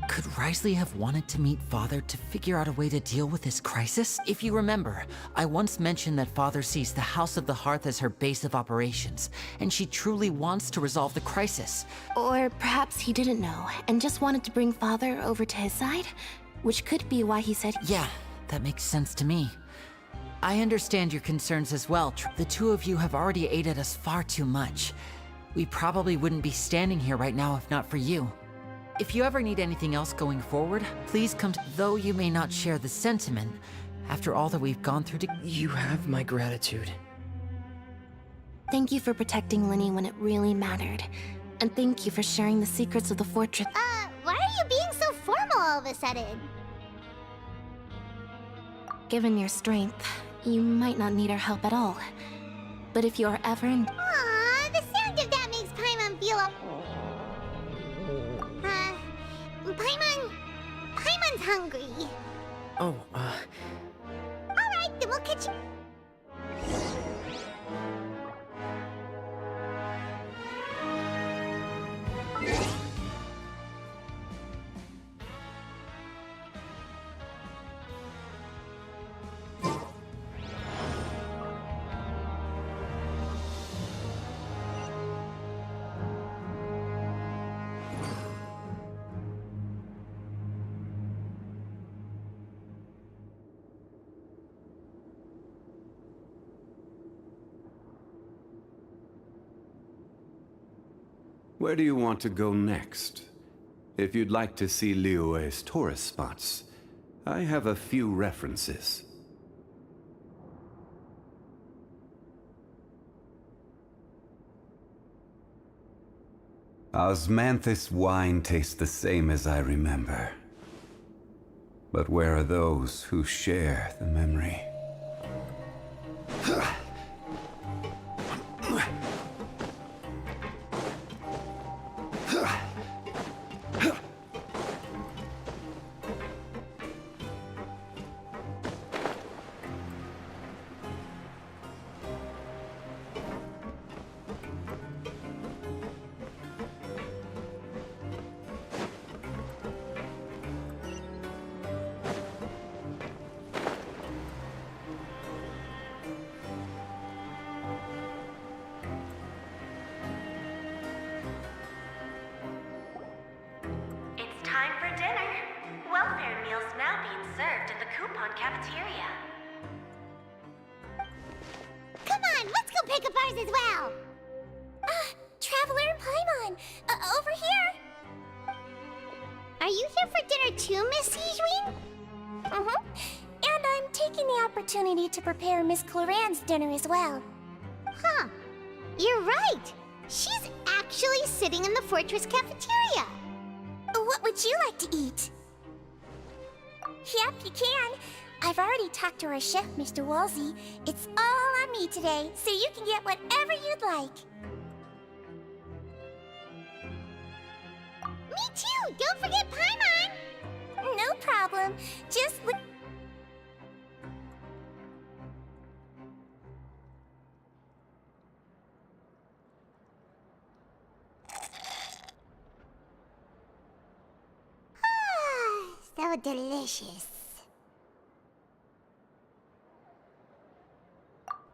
Could Risley have wanted to meet Father to figure out a way to deal with this crisis? If you remember, I once mentioned that Father sees the House of the Hearth as her base of operations, and she truly wants to resolve the crisis. Or perhaps he didn't know, and just wanted to bring Father over to his side, which could be why he said... Yeah, that makes sense to me. I understand your concerns as well. The two of you have already aided us far too much. We probably wouldn't be standing here right now if not for you. If you ever need anything else going forward, please come to... Though you may not share the sentiment, after all that we've gone through to... You have my gratitude. Thank you for protecting Lenny when it really mattered. And thank you for sharing the secrets of the fortress. Why are you being so formal all of a sudden? Given your strength, you might not need our help at all. But if you're ever in... Aww, the sound of that makes Paimon feel Paimon's hungry. Oh, Alright, then we'll catch you. Where do you want to go next? If you'd like to see Liyue's tourist spots, I have a few references. Osmanthus wine tastes the same as I remember. But where are those who share the memory? Time for dinner. Welfare meals now being served in the coupon cafeteria. Come on, let's go pick up ours as well. Traveler and Paimon, over here. Are you here for dinner too, Miss Sijwin? And I'm taking the opportunity to prepare Miss Cloran's dinner as well. Huh. You're right. She's actually sitting in the fortress cafeteria. What would you like to eat? Yep, you can. I've already talked to our chef, Mr. Wolsey. It's all on me today, so you can get whatever you'd like. Me too! Don't forget Paimon! No problem. Just look... So delicious.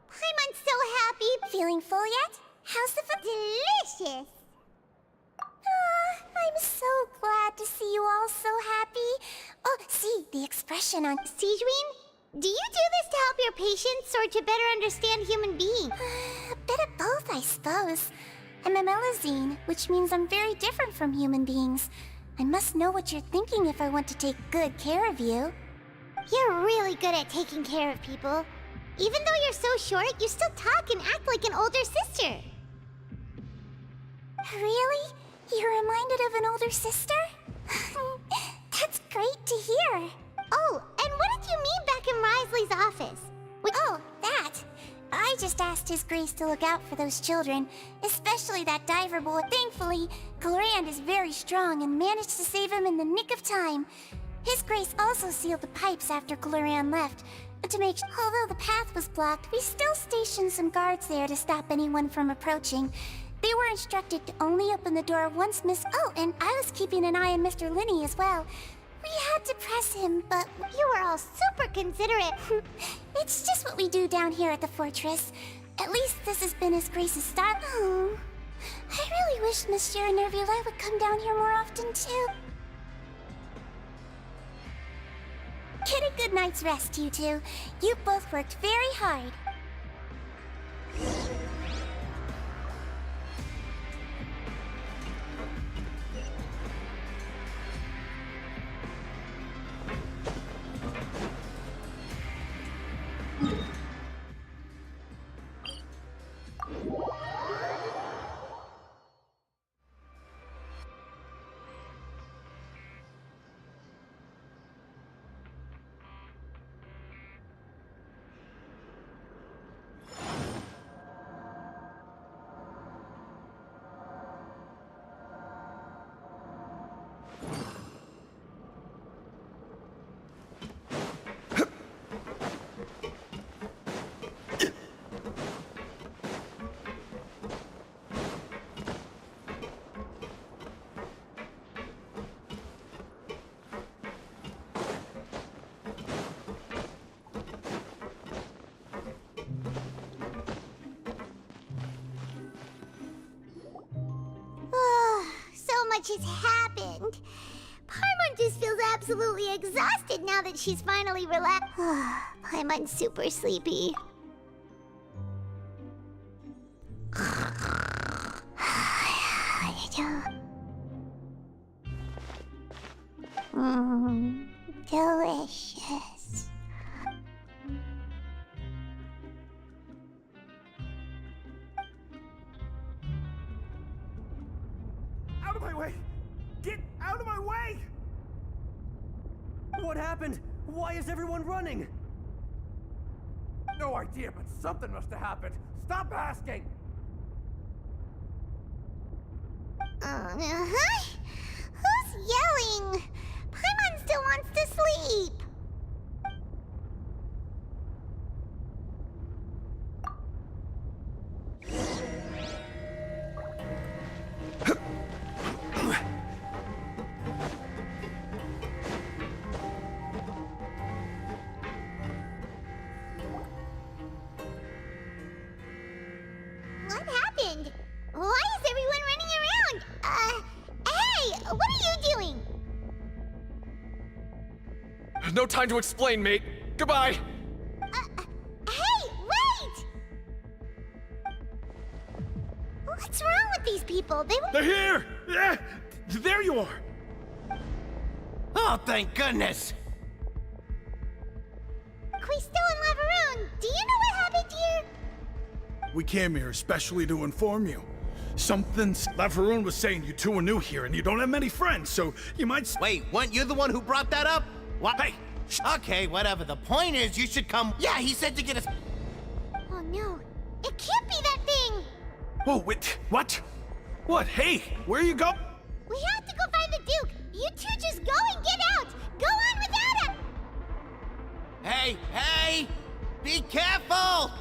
Paimon's so happy. Feeling full yet? How's the food? Delicious. I'm so glad to see you all so happy. Oh, see, the expression on... Sijwin, do you do this to help your patients or to better understand human beings? A bit of both, I suppose. I'm a Melazine, which means I'm very different from human beings. I must know what you're thinking if I want to take good care of you. You're really good at taking care of people. Even though you're so short, you still talk and act like an older sister. Really? You're reminded of an older sister? That's great to hear. Oh, and what did you mean back in Risley's office? Oh, that. I just asked His Grace to look out for those children, especially that diver boy. Thankfully, Clorand is very strong and managed to save him in the nick of time. His Grace also sealed the pipes after Clorand left, to make sure, although the path was blocked, we still stationed some guards there to stop anyone from approaching. They were instructed to only open the door once Miss... Oh, and I was keeping an eye on Mr. Linney as well. We had to press him, but... You were all super considerate. It's just what we do down here at the fortress. At least this has been His Grace's style. Oh, I really wish Monsieur and Nervula would come down here more often, too. Get a good night's rest, you two. You both worked very hard. Much has happened. Paimon just feels absolutely exhausted now that she's finally relaxed. Paimon's super sleepy. Delicious. Out of my way! Get out of my way! What happened? Why is everyone running? No idea, but something must have happened. Stop asking! Uh-huh. Who's yelling? Paimon still wants to sleep. What happened? Why is everyone running around? Hey! What are you doing? No time to explain, mate. Goodbye. Hey, wait! What's wrong with these people? They're here! Yeah, there you are! Oh, thank goodness! Quisto and Laveroon, do you know what happened here? We came here especially to inform you. Laveroon was saying you two are new here and you don't have many friends, so you might Wait, weren't you the one who brought that up? What? Hey! Okay, whatever. The point is, you should come. Yeah, he said to get us. Oh no, it can't be that thing! Whoa, wait, what? What? Hey, where you go? We have to go find the Duke! You two just go and get out! Go on without him! Hey, hey! Be careful!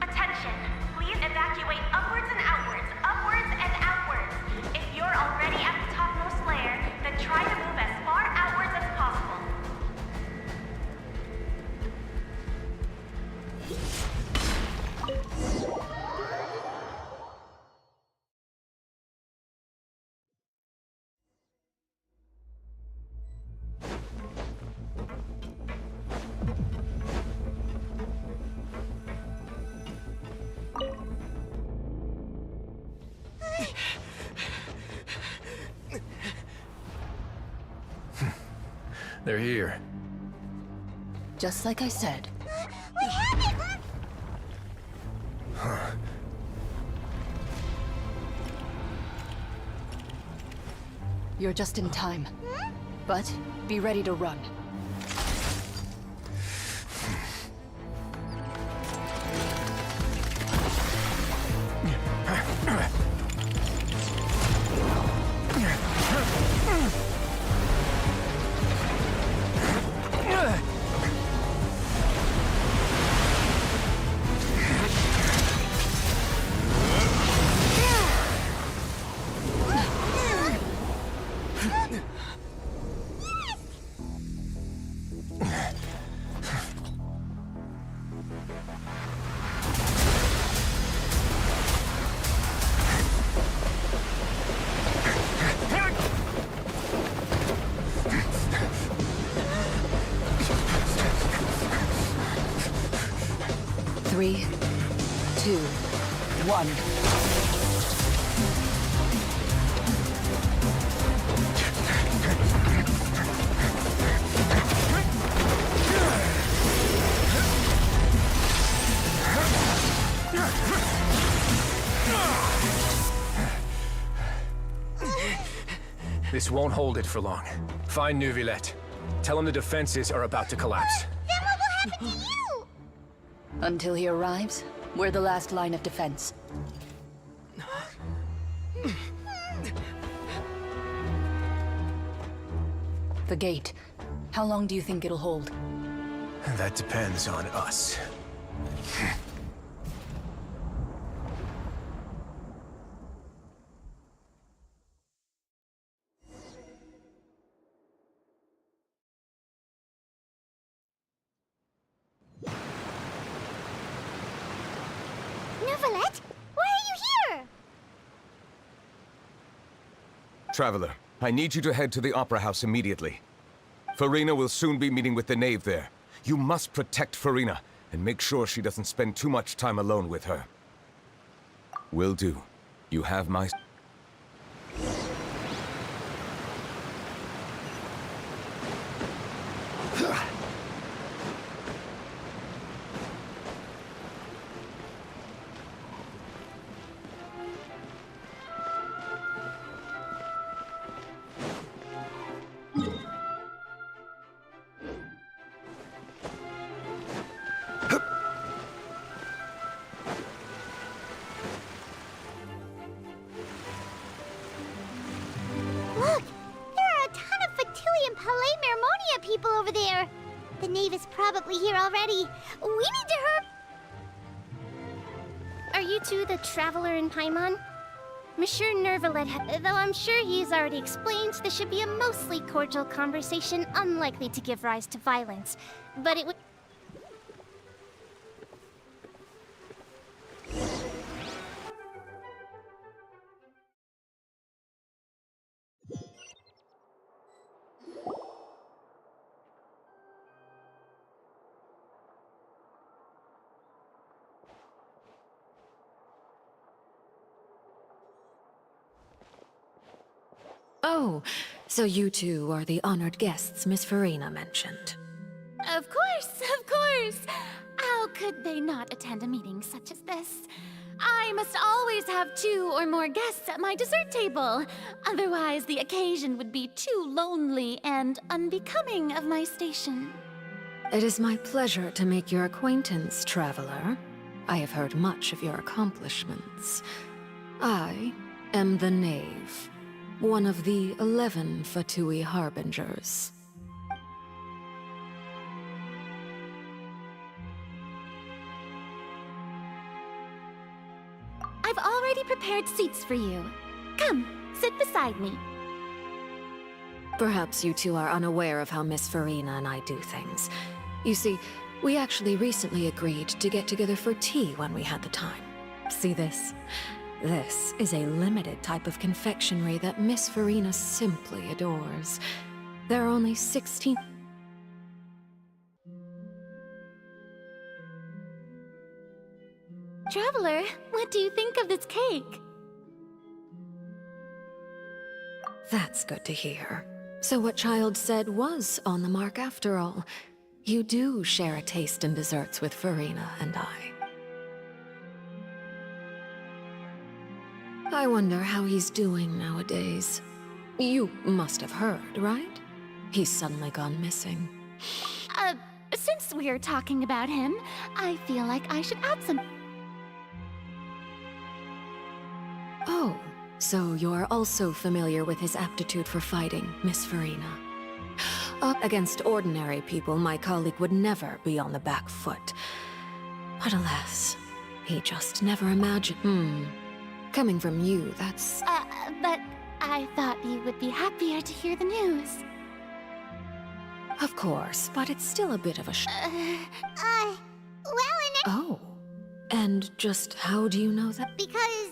Attention! Please evacuate upwards and outwards, upwards and outwards. If you're already at the topmost layer, then try to move as far outwards as possible. They're here. Just like I said. What happened? You're just in time. But be ready to run. Three, two, one. This won't hold it for long. Find Neuvillette. Tell him the defenses are about to collapse. Then what will happen to you? Until he arrives, we're the last line of defense. The gate. How long do you think it'll hold? That depends on us. Neuvillette, why are you here? Traveler, I need you to head to the Opera House immediately. Farina will soon be meeting with the knave there. You must protect Farina, and make sure she doesn't spend too much time alone with her. Will do. You have my... Look! There are a ton of Fatui and Palais Mermonia people over there! The knave is probably here already. We need to hurry. Are you two the traveler in Paimon? Monsieur Nervalet, though I'm sure he's already explained, this should be a mostly cordial conversation, unlikely to give rise to violence. But it would... Oh, so you two are the honored guests Miss Farina mentioned. Of course, of course! How could they not attend a meeting such as this? I must always have 2 or more guests at my dessert table. Otherwise, the occasion would be too lonely and unbecoming of my station. It is my pleasure to make your acquaintance, traveler. I have heard much of your accomplishments. I am the Knave, one of the 11 Fatui Harbingers. I've already prepared seats for you. Come, sit beside me. Perhaps you two are unaware of how Miss Farina and I do things. You see, we actually recently agreed to get together for tea when we had the time. See this? This is a limited type of confectionery that Miss Farina simply adores. There are only 16... Traveler, what do you think of this cake? That's good to hear. So what Child said was on the mark after all. You do share a taste in desserts with Farina and I. I wonder how he's doing nowadays. You must have heard, right? He's suddenly gone missing. Since we're talking about him, I feel like I should add some... Oh, so you're also familiar with his aptitude for fighting, Miss Farina. Up against ordinary people, my colleague would never be on the back foot. But alas, he just never imagined... Coming from you, that's... but I thought you would be happier to hear the news. Of course, but it's still a bit of a Oh, and just how do you know that? Because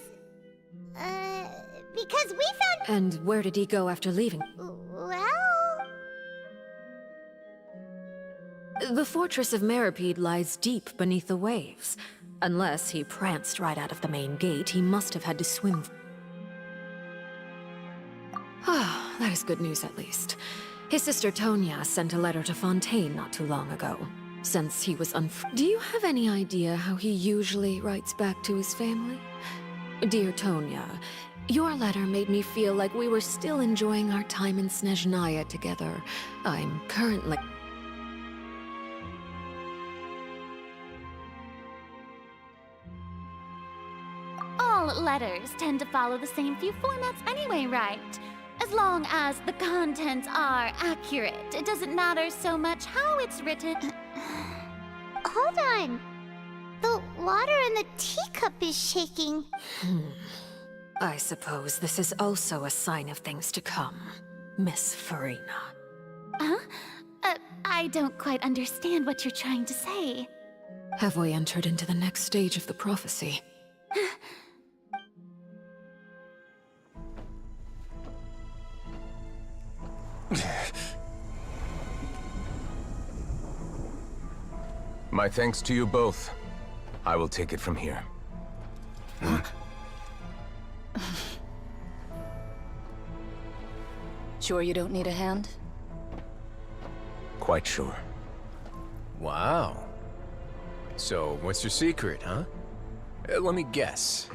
we found... And where did he go after leaving? Well... The fortress of Meripede lies deep beneath the waves. Unless he pranced right out of the main gate, he must have had to swim. Ah, that is good news at least. His sister Tonya sent a letter to Fontaine not too long ago. Since he was Do you have any idea how he usually writes back to his family? Dear Tonya, your letter made me feel like we were still enjoying our time in Snezhnaya together. I'm currently... All letters tend to follow the same few formats anyway, right? As long as the contents are accurate, it doesn't matter so much how it's written. Hold on. The water in the teacup is shaking. I suppose this is also a sign of things to come, Miss Farina. Huh? I don't quite understand what you're trying to say. Have we entered into the next stage of the prophecy? My thanks to you both. I will take it from here. Sure you don't need a hand? Quite sure. Wow. So, what's your secret, huh? Let me guess.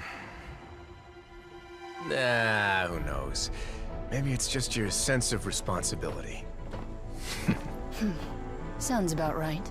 Nah, who knows? Maybe it's just your sense of responsibility. Sounds about right.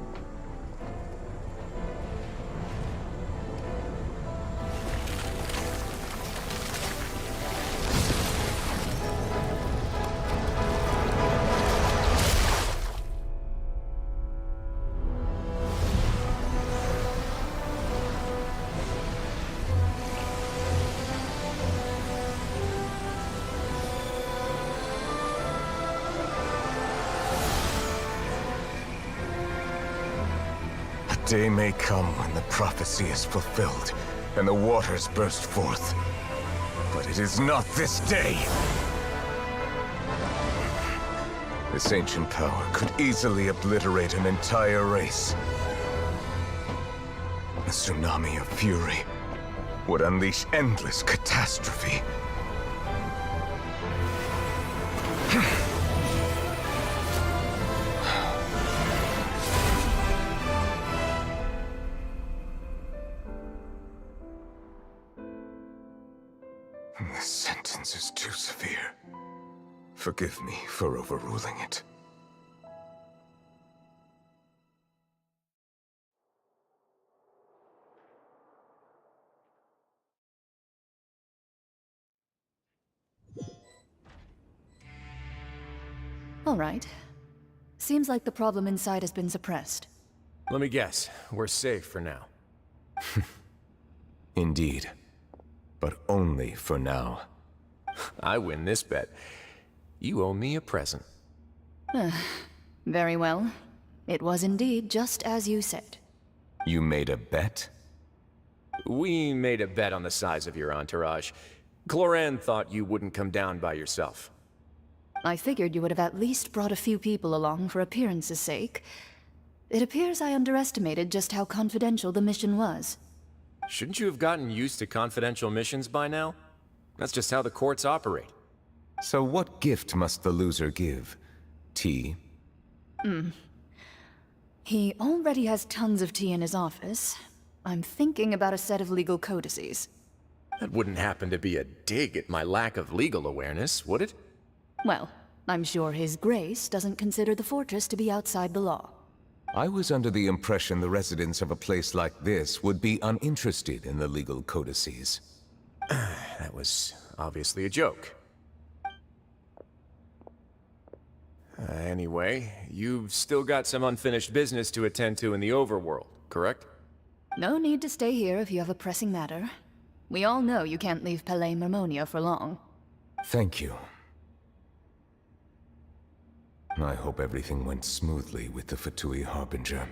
day may come when the prophecy is fulfilled and the waters burst forth. But it is not this day! This ancient power could easily obliterate an entire race. A tsunami of fury would unleash endless catastrophe. This sentence is too severe. Forgive me for overruling it. All right. Seems like the problem inside has been suppressed. Let me guess, we're safe for now. Indeed. But only for now. I win this bet. You owe me a present. Very well. It was indeed just as you said. You made a bet? We made a bet on the size of your entourage. Cloran thought you wouldn't come down by yourself. I figured you would have at least brought a few people along for appearance's sake. It appears I underestimated just how confidential the mission was. Shouldn't you have gotten used to confidential missions by now? That's just how the courts operate. So what gift must the loser give? Tea? He already has tons of tea in his office. I'm thinking about a set of legal codices. That wouldn't happen to be a dig at my lack of legal awareness, would it? Well, I'm sure His Grace doesn't consider the fortress to be outside the law. I was under the impression the residents of a place like this would be uninterested in the legal codices. That was obviously a joke. Anyway, you've still got some unfinished business to attend to in the overworld, correct? No need to stay here if you have a pressing matter. We all know you can't leave Palais Marmonia for long. Thank you. I hope everything went smoothly with the Fatui Harbinger.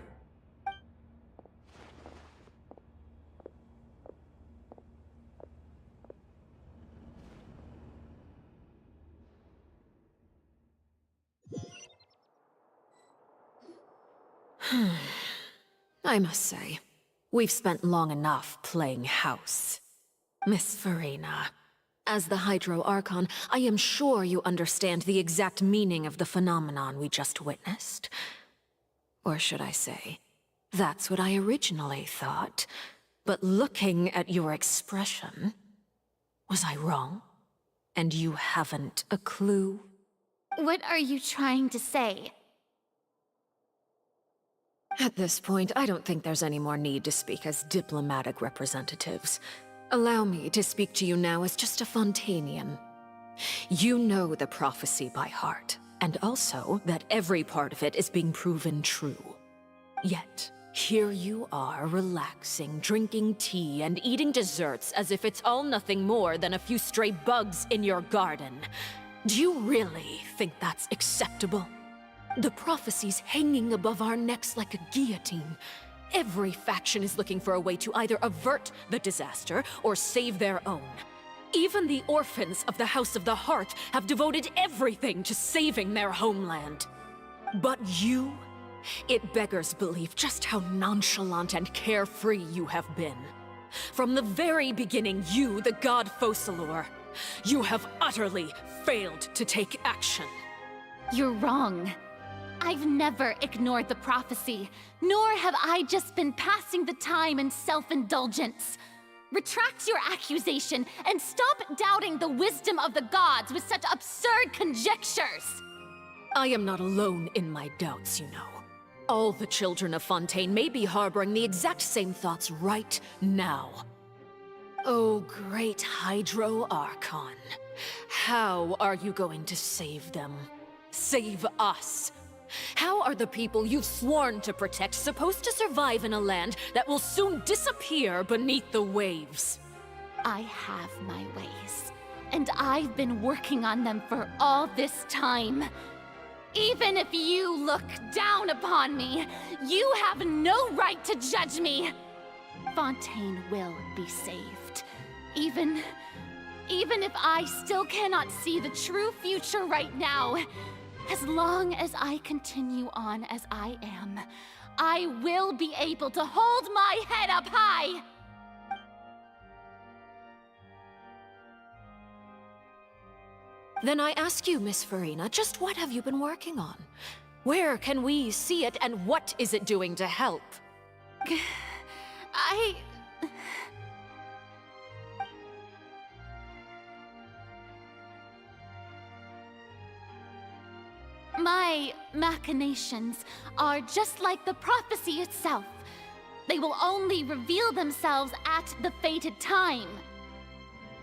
I must say, we've spent long enough playing house. Miss Farina, as the Hydro Archon, I am sure you understand the exact meaning of the phenomenon we just witnessed. Or should I say, that's what I originally thought. But looking at your expression, was I wrong? And you haven't a clue? What are you trying to say? At this point, I don't think there's any more need to speak as diplomatic representatives. Allow me to speak to you now as just a Fontanian. You know the prophecy by heart, and also that every part of it is being proven true. Yet, here you are relaxing, drinking tea, and eating desserts as if it's all nothing more than a few stray bugs in your garden. Do you really think that's acceptable? The prophecy's hanging above our necks like a guillotine. Every faction is looking for a way to either avert the disaster or save their own. Even the orphans of the House of the Heart have devoted everything to saving their homeland. But you? It beggars belief just how nonchalant and carefree you have been. From the very beginning, you, the god Focalor, you have utterly failed to take action. You're wrong. I've never ignored the prophecy, nor have I just been passing the time in self-indulgence. Retract your accusation and stop doubting the wisdom of the gods with such absurd conjectures! I am not alone in my doubts, you know. All the children of Fontaine may be harboring the exact same thoughts right now. Oh, great Hydro Archon. How are you going to save them? Save us? How are the people you've sworn to protect supposed to survive in a land that will soon disappear beneath the waves? I have my ways, and I've been working on them for all this time. Even if you look down upon me, you have no right to judge me! Fontaine will be saved. Even if I still cannot see the true future right now, as long as I continue on as I am, I will be able to hold my head up high! Then I ask you, Miss Farina, just what have you been working on? Where can we see it, and what is it doing to help? My machinations are just like the prophecy itself. They will only reveal themselves at the fated time.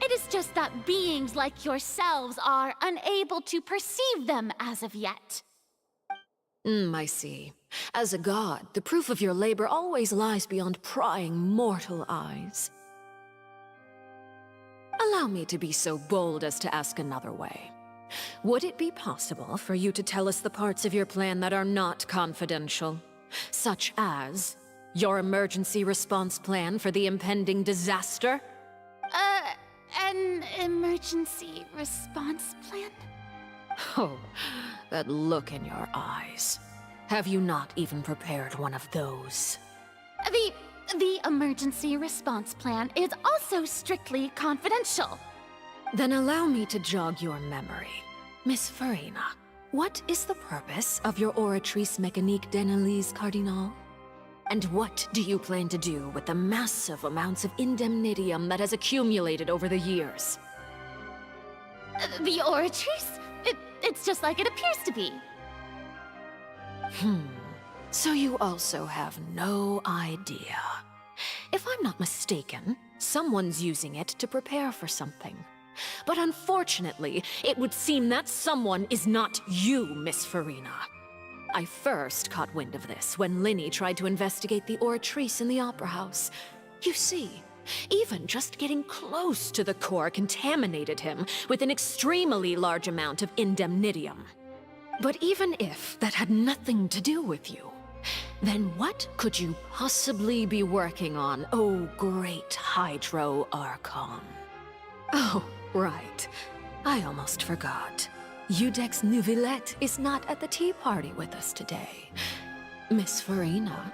It is just that beings like yourselves are unable to perceive them as of yet. I see. As a god, the proof of your labor always lies beyond prying mortal eyes. Allow me to be so bold as to ask another way. Would it be possible for you to tell us the parts of your plan that are not confidential? Such as your emergency response plan for the impending disaster? An emergency response plan? Oh, that look in your eyes. Have you not even prepared one of those? The emergency response plan is also strictly confidential. Then allow me to jog your memory. Miss Farina, what is the purpose of your Oratrice Mécanique d'Analyse Cardinal? And what do you plan to do with the massive amounts of indemnitium that has accumulated over the years? The Oratrice? It's just like it appears to be. So you also have no idea. If I'm not mistaken, someone's using it to prepare for something. But unfortunately, it would seem that someone is not you, Miss Farina. I first caught wind of this when Linny tried to investigate the Oratrice in the Opera House. You see, even just getting close to the core contaminated him with an extremely large amount of indemnitium. But even if that had nothing to do with you, then what could you possibly be working on, oh great Hydro Archon? Oh, right. I almost forgot. Udex Neuvillette is not at the tea party with us today. Miss Farina,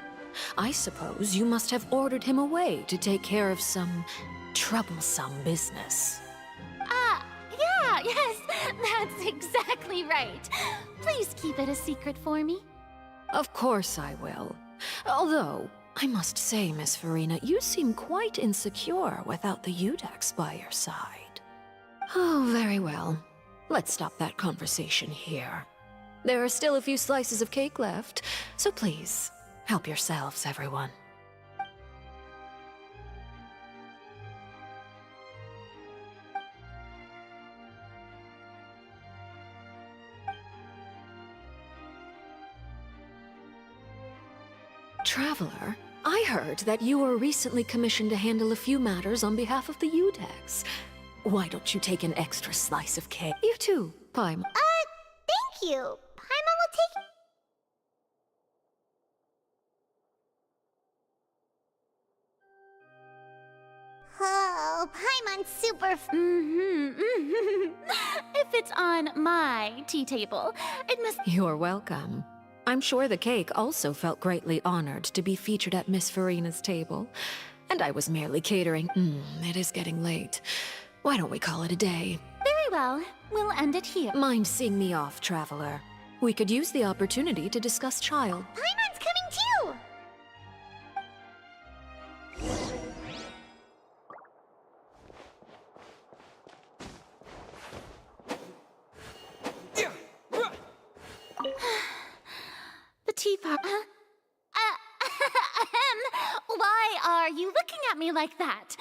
I suppose you must have ordered him away to take care of some troublesome business. Yeah, yes, that's exactly right. Please keep it a secret for me. Of course I will. Although, I must say, Miss Farina, you seem quite insecure without the Udex by your side. Oh, very well. Let's stop that conversation here. There are still a few slices of cake left, so please, help yourselves, everyone. Traveler, I heard that you were recently commissioned to handle a few matters on behalf of the Udex. Why don't you take an extra slice of cake? You too, Paimon. Thank you. Paimon will take... Oh, Paimon's super... If it's on my tea table, it must... You're welcome. I'm sure the cake also felt greatly honored to be featured at Miss Farina's table. And I was merely catering. It is getting late. Why don't we call it a day? Very well. We'll end it here. Mind seeing me off, Traveler? We could use the opportunity to discuss Child. Paimon's coming too! The teapot. Why are you looking at me like that?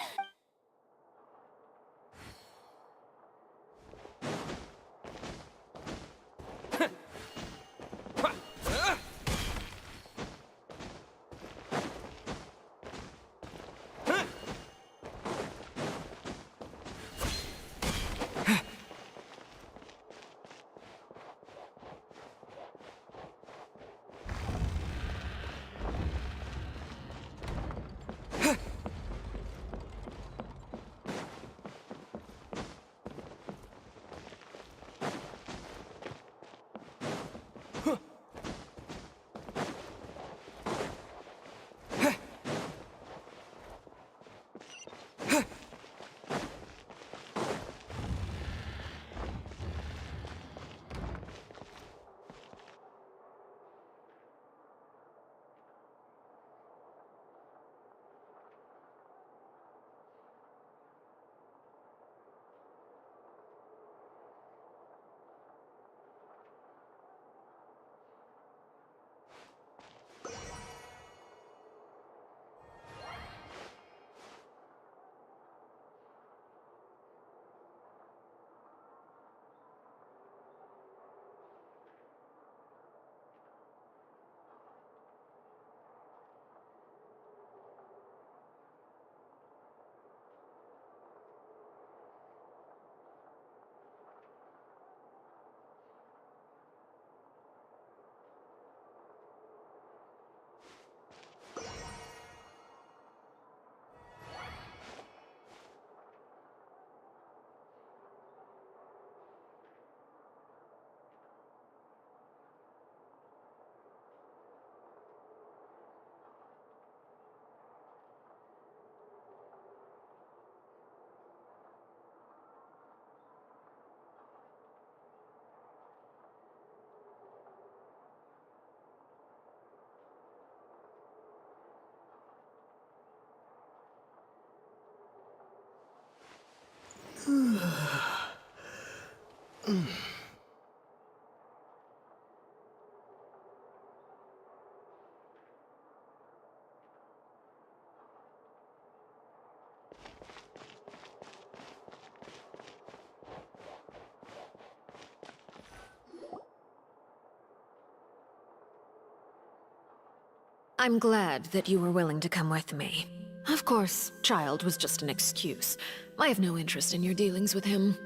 I'm glad that you were willing to come with me. Of course, Child was just an excuse. I have no interest in your dealings with him.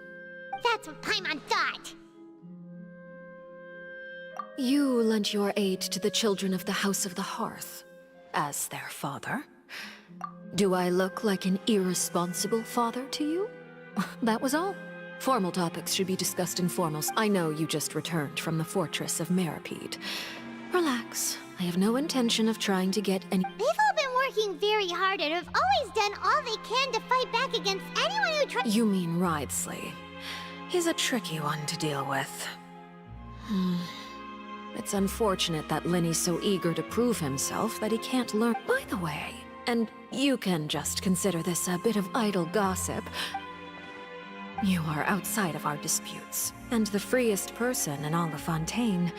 That's what Paimon thought. You lent your aid to the children of the House of the Hearth, as their father. Do I look like an irresponsible father to you? That was all. Formal topics should be discussed in formals. I know you just returned from the fortress of Meripede. Relax. I have no intention of trying to get any— They've all been working very hard and have always done all they can to fight back against anyone who tries— You mean Wriothesley. He's a tricky one to deal with. It's unfortunate that Lenny's so eager to prove himself that he can't learn— By the way, and you can just consider this a bit of idle gossip, you are outside of our disputes, and the freest person in all of Fontaine,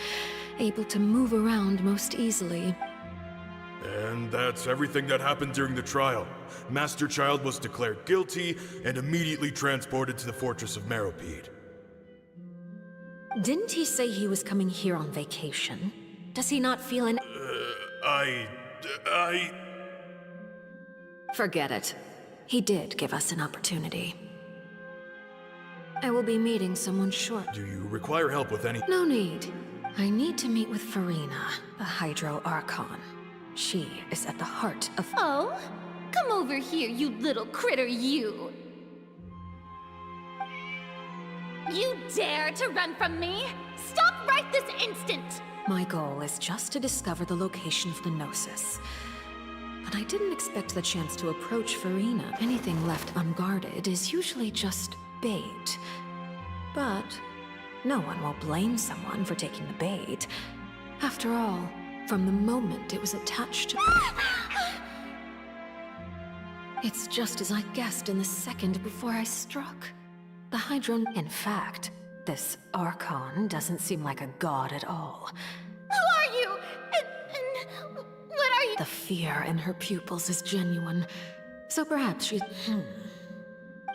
able to move around most easily. And that's everything that happened during the trial. Master Child was declared guilty and immediately transported to the Fortress of Meripede. Didn't he say he was coming here on vacation? Does he not feel an— Forget it. He did give us an opportunity. I will be meeting someone short. Do you require help with any— No need. I need to meet with Farina, the Hydro Archon. She is at the heart of— Oh? Come over here, you little critter, you! You dare to run from me? Stop right this instant! My goal is just to discover the location of the Gnosis. But I didn't expect the chance to approach Farina. Anything left unguarded is usually just bait. But no one will blame someone for taking the bait. After all, from the moment it was attached to— It's just as I guessed in the second before I struck. The Hydron— In fact, this Archon doesn't seem like a god at all. Who are you? And what are you— The fear in her pupils is genuine. So perhaps she—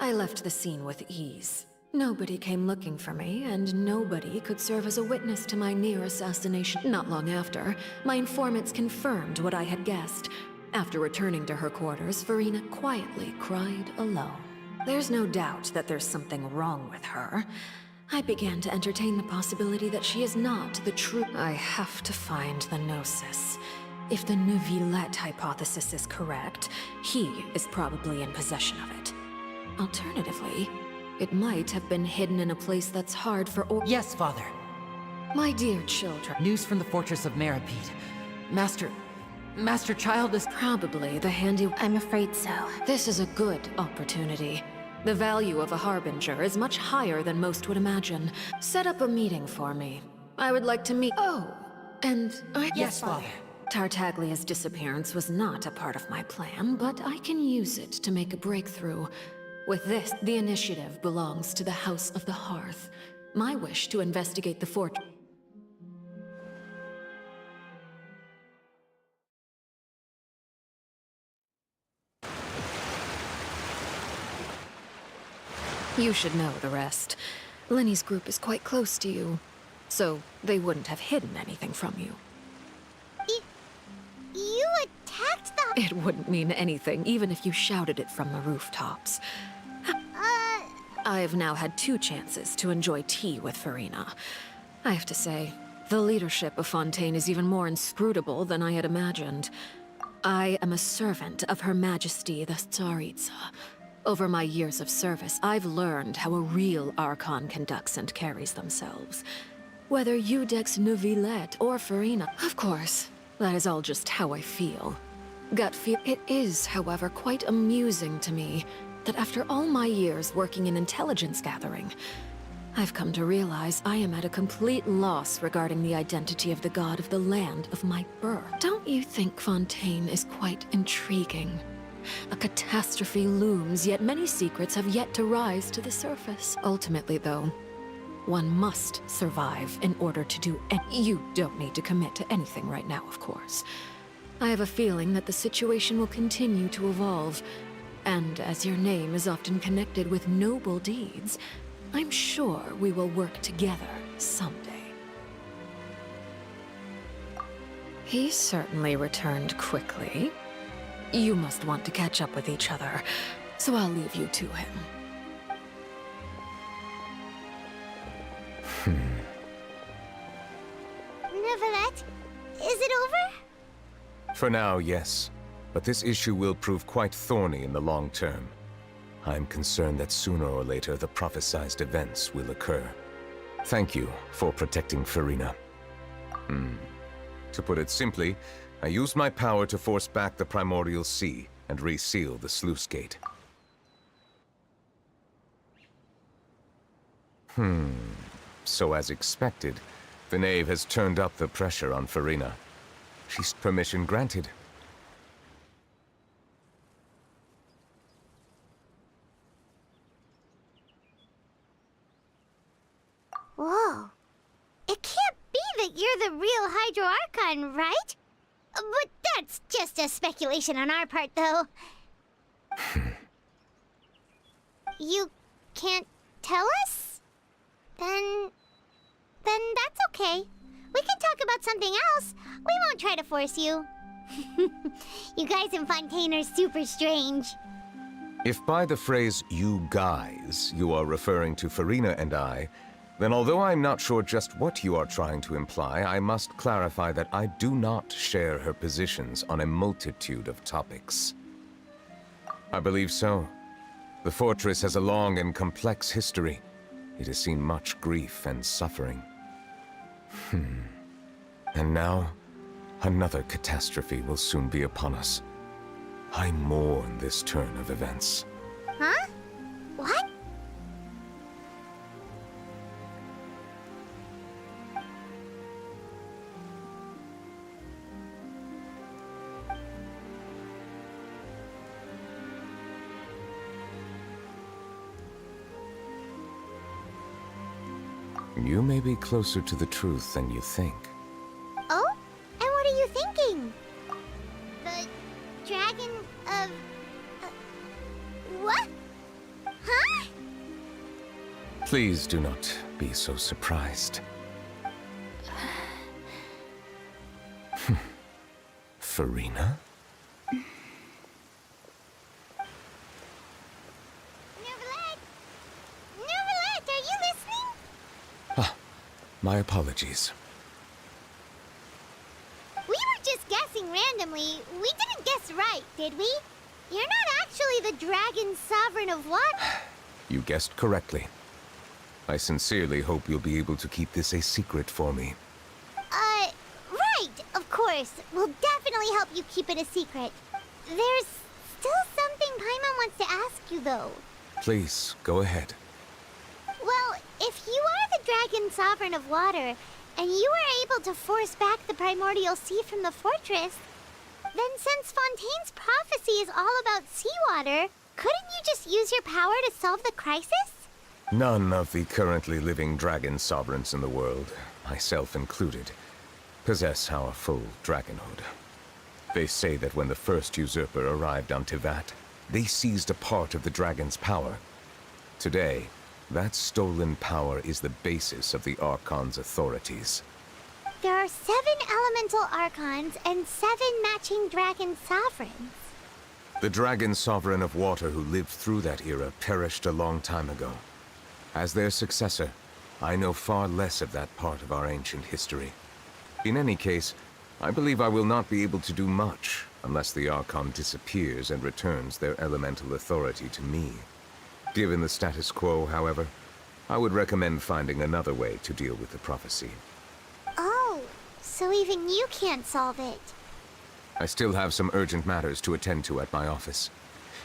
I left the scene with ease. Nobody came looking for me, and nobody could serve as a witness to my near assassination. Not long after, my informants confirmed what I had guessed. After returning to her quarters, Farina quietly cried alone. There's no doubt that there's something wrong with her. I began to entertain the possibility that she is not the true— I have to find the Gnosis. If the Neuvillette hypothesis is correct, he is probably in possession of it. Alternatively, it might have been hidden in a place that's hard for— Yes, Father. My dear children. News from the Fortress of Meripede. Master Child is— Probably the handy— I'm afraid so. This is a good opportunity. The value of a Harbinger is much higher than most would imagine. Set up a meeting for me. I would like to meet— Oh, and I— Yes, Father. Tartaglia's disappearance was not a part of my plan, but I can use it to make a breakthrough. With this, the initiative belongs to the House of the Hearth. My wish to investigate the fort— You should know the rest. Lenny's group is quite close to you, so they wouldn't have hidden anything from you. You attacked the— It wouldn't mean anything, even if you shouted it from the rooftops. I've now had 2 chances to enjoy tea with Farina. I have to say, the leadership of Fontaine is even more inscrutable than I had imagined. I am a servant of Her Majesty the Tsaritsa. Over my years of service, I've learned how a real Archon conducts and carries themselves. Whether Eudex Neuvillette or Farina, of course, that is all just how I feel. Gut feel. It is, however, quite amusing to me that after all my years working in intelligence gathering, I've come to realize I am at a complete loss regarding the identity of the god of the land of my birth. Don't you think Fontaine is quite intriguing? A catastrophe looms, yet many secrets have yet to rise to the surface. Ultimately, though, One must survive in order to do You don't need to commit to anything right now, of course. I have a feeling that the situation will continue to evolve, and as your name is often connected with noble deeds, I'm sure we will work together someday. He certainly returned quickly. You must want to catch up with each other, so I'll leave you to him. Neuvillette, is it over? For now, yes. But this issue will prove quite thorny in the long term. I'm concerned that sooner or later the prophesized events will occur. Thank you for protecting Farina. To put it simply, I used my power to force back the Primordial Sea and reseal the sluice gate. So as expected, the Knave has turned up the pressure on Farina. She's permission granted. Whoa. It can't be that you're the real Hydro Archon, right? But that's just a speculation on our part, though. You can't tell us? Then that's okay. We can talk about something else. We won't try to force you. You guys in Fontaine are super strange. If by the phrase, "you guys," you are referring to Farina and I, then although I'm not sure just what you are trying to imply, I must clarify that I do not share her positions on a multitude of topics. I believe so. The fortress has a long and complex history. It has seen much grief and suffering. And now, another catastrophe will soon be upon us. I mourn this turn of events. Huh? What? You may be closer to the truth than you think. Oh? And what are you thinking? The dragon of... what? Huh? Please do not be so surprised. Farina? Neuvillette, are you listening? My apologies. We were just guessing randomly. We didn't guess right, did we? You're not actually the dragon sovereign of what? You guessed correctly. I sincerely hope you'll be able to keep this a secret for me. Right, of course. We'll definitely help you keep it a secret. There's still something Paimon wants to ask you, though. Please, go ahead. Well, if you are the dragon sovereign of water, and you were able to force back the primordial sea from the fortress, then since Fontaine's prophecy is all about seawater, couldn't you just use your power to solve the crisis? None of the currently living dragon sovereigns in the world, myself included, possess our full dragonhood. They say that when the first usurper arrived on Tivat, they seized a part of the dragon's power. Today, that stolen power is the basis of the Archon's authorities. There are 7 elemental archons and 7 matching dragon sovereigns. The dragon sovereign of water who lived through that era perished a long time ago. As their successor, I know far less of that part of our ancient history. In any case, I believe I will not be able to do much unless the Archon disappears and returns their elemental authority to me. Given the status quo, however, I would recommend finding another way to deal with the prophecy. Oh, so even you can't solve it. I still have some urgent matters to attend to at my office.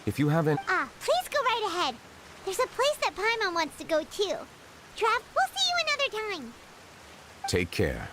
If you haven't... Please go right ahead. There's a place that Paimon wants to go too. Trav, we'll see you another time. Take care.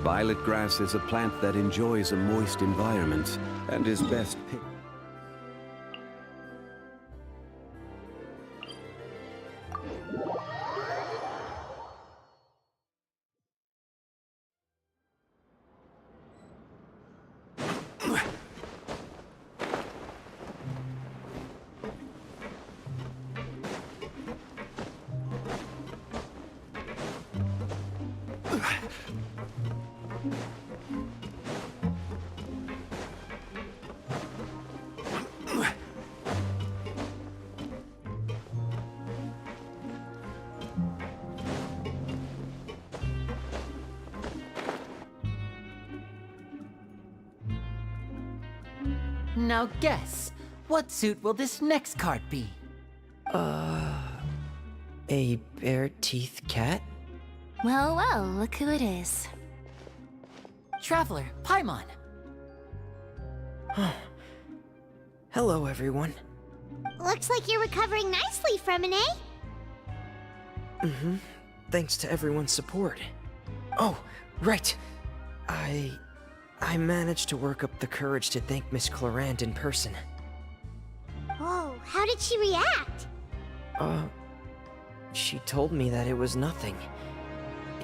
Violet grass is a plant that enjoys a moist environment and is best picked. Now guess, what suit will this next card be? A bare-teeth cat? Well, well, look who it is. Traveler, Paimon. Hello, everyone. Looks like you're recovering nicely from an eh? Mm-hmm. Thanks to everyone's support. Oh, right. I managed to work up the courage to thank Miss Clorand in person. Whoa, how did she react? She told me that it was nothing.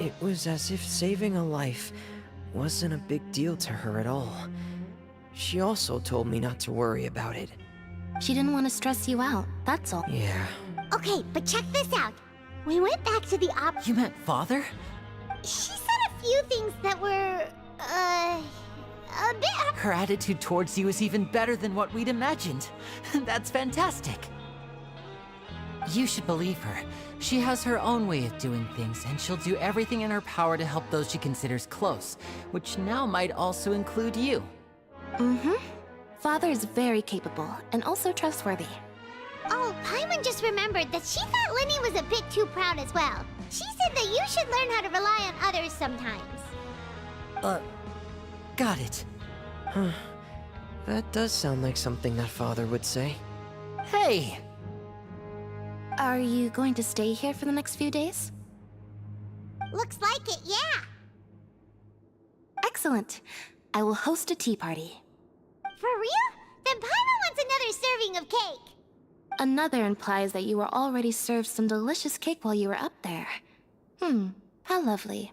It was as if saving a life wasn't a big deal to her at all. She also told me not to worry about it. She didn't want to stress you out, that's all. Yeah. Okay, but check this out. We went back to the You meant father? She said a few things that were, a bit... Her attitude towards you is even better than what we'd imagined. That's fantastic. You should believe her. She has her own way of doing things, and she'll do everything in her power to help those she considers close, which now might also include you. Mm-hmm. Father is very capable, and also trustworthy. Oh, Paimon just remembered that she thought Lenny was a bit too proud as well. She said that you should learn how to rely on others sometimes. Got it. Huh. That does sound like something that father would say. Hey! Are you going to stay here for the next few days? Looks like it, yeah. Excellent. I will host a tea party. For real? Then Paimon wants another serving of cake. Another implies that you were already served some delicious cake while you were up there. How lovely.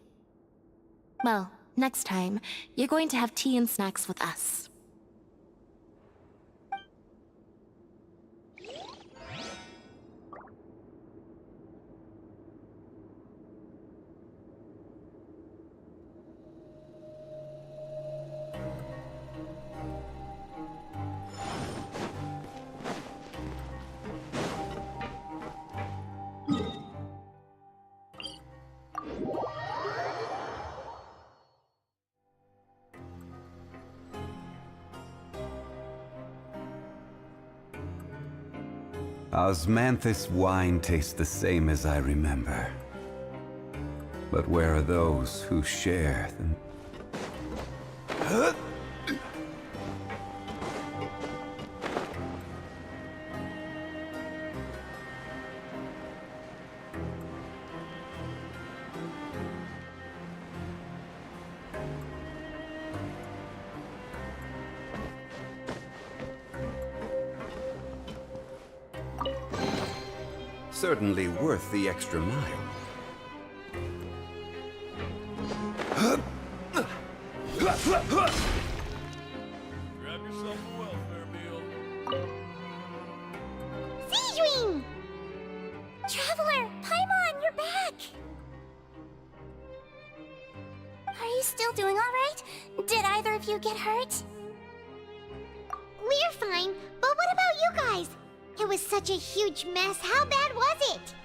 Well, next time, you're going to have tea and snacks with us. Osmanthus wine tastes the same as I remember. But where are those who share them? Certainly worth the extra mile. Grab yourself a welfare meal. Seedwing! Traveler, Paimon, you're back! Are you still doing all right? Did either of you get hurt? We're fine, but what about you guys? It was such a huge mess. How bad was it?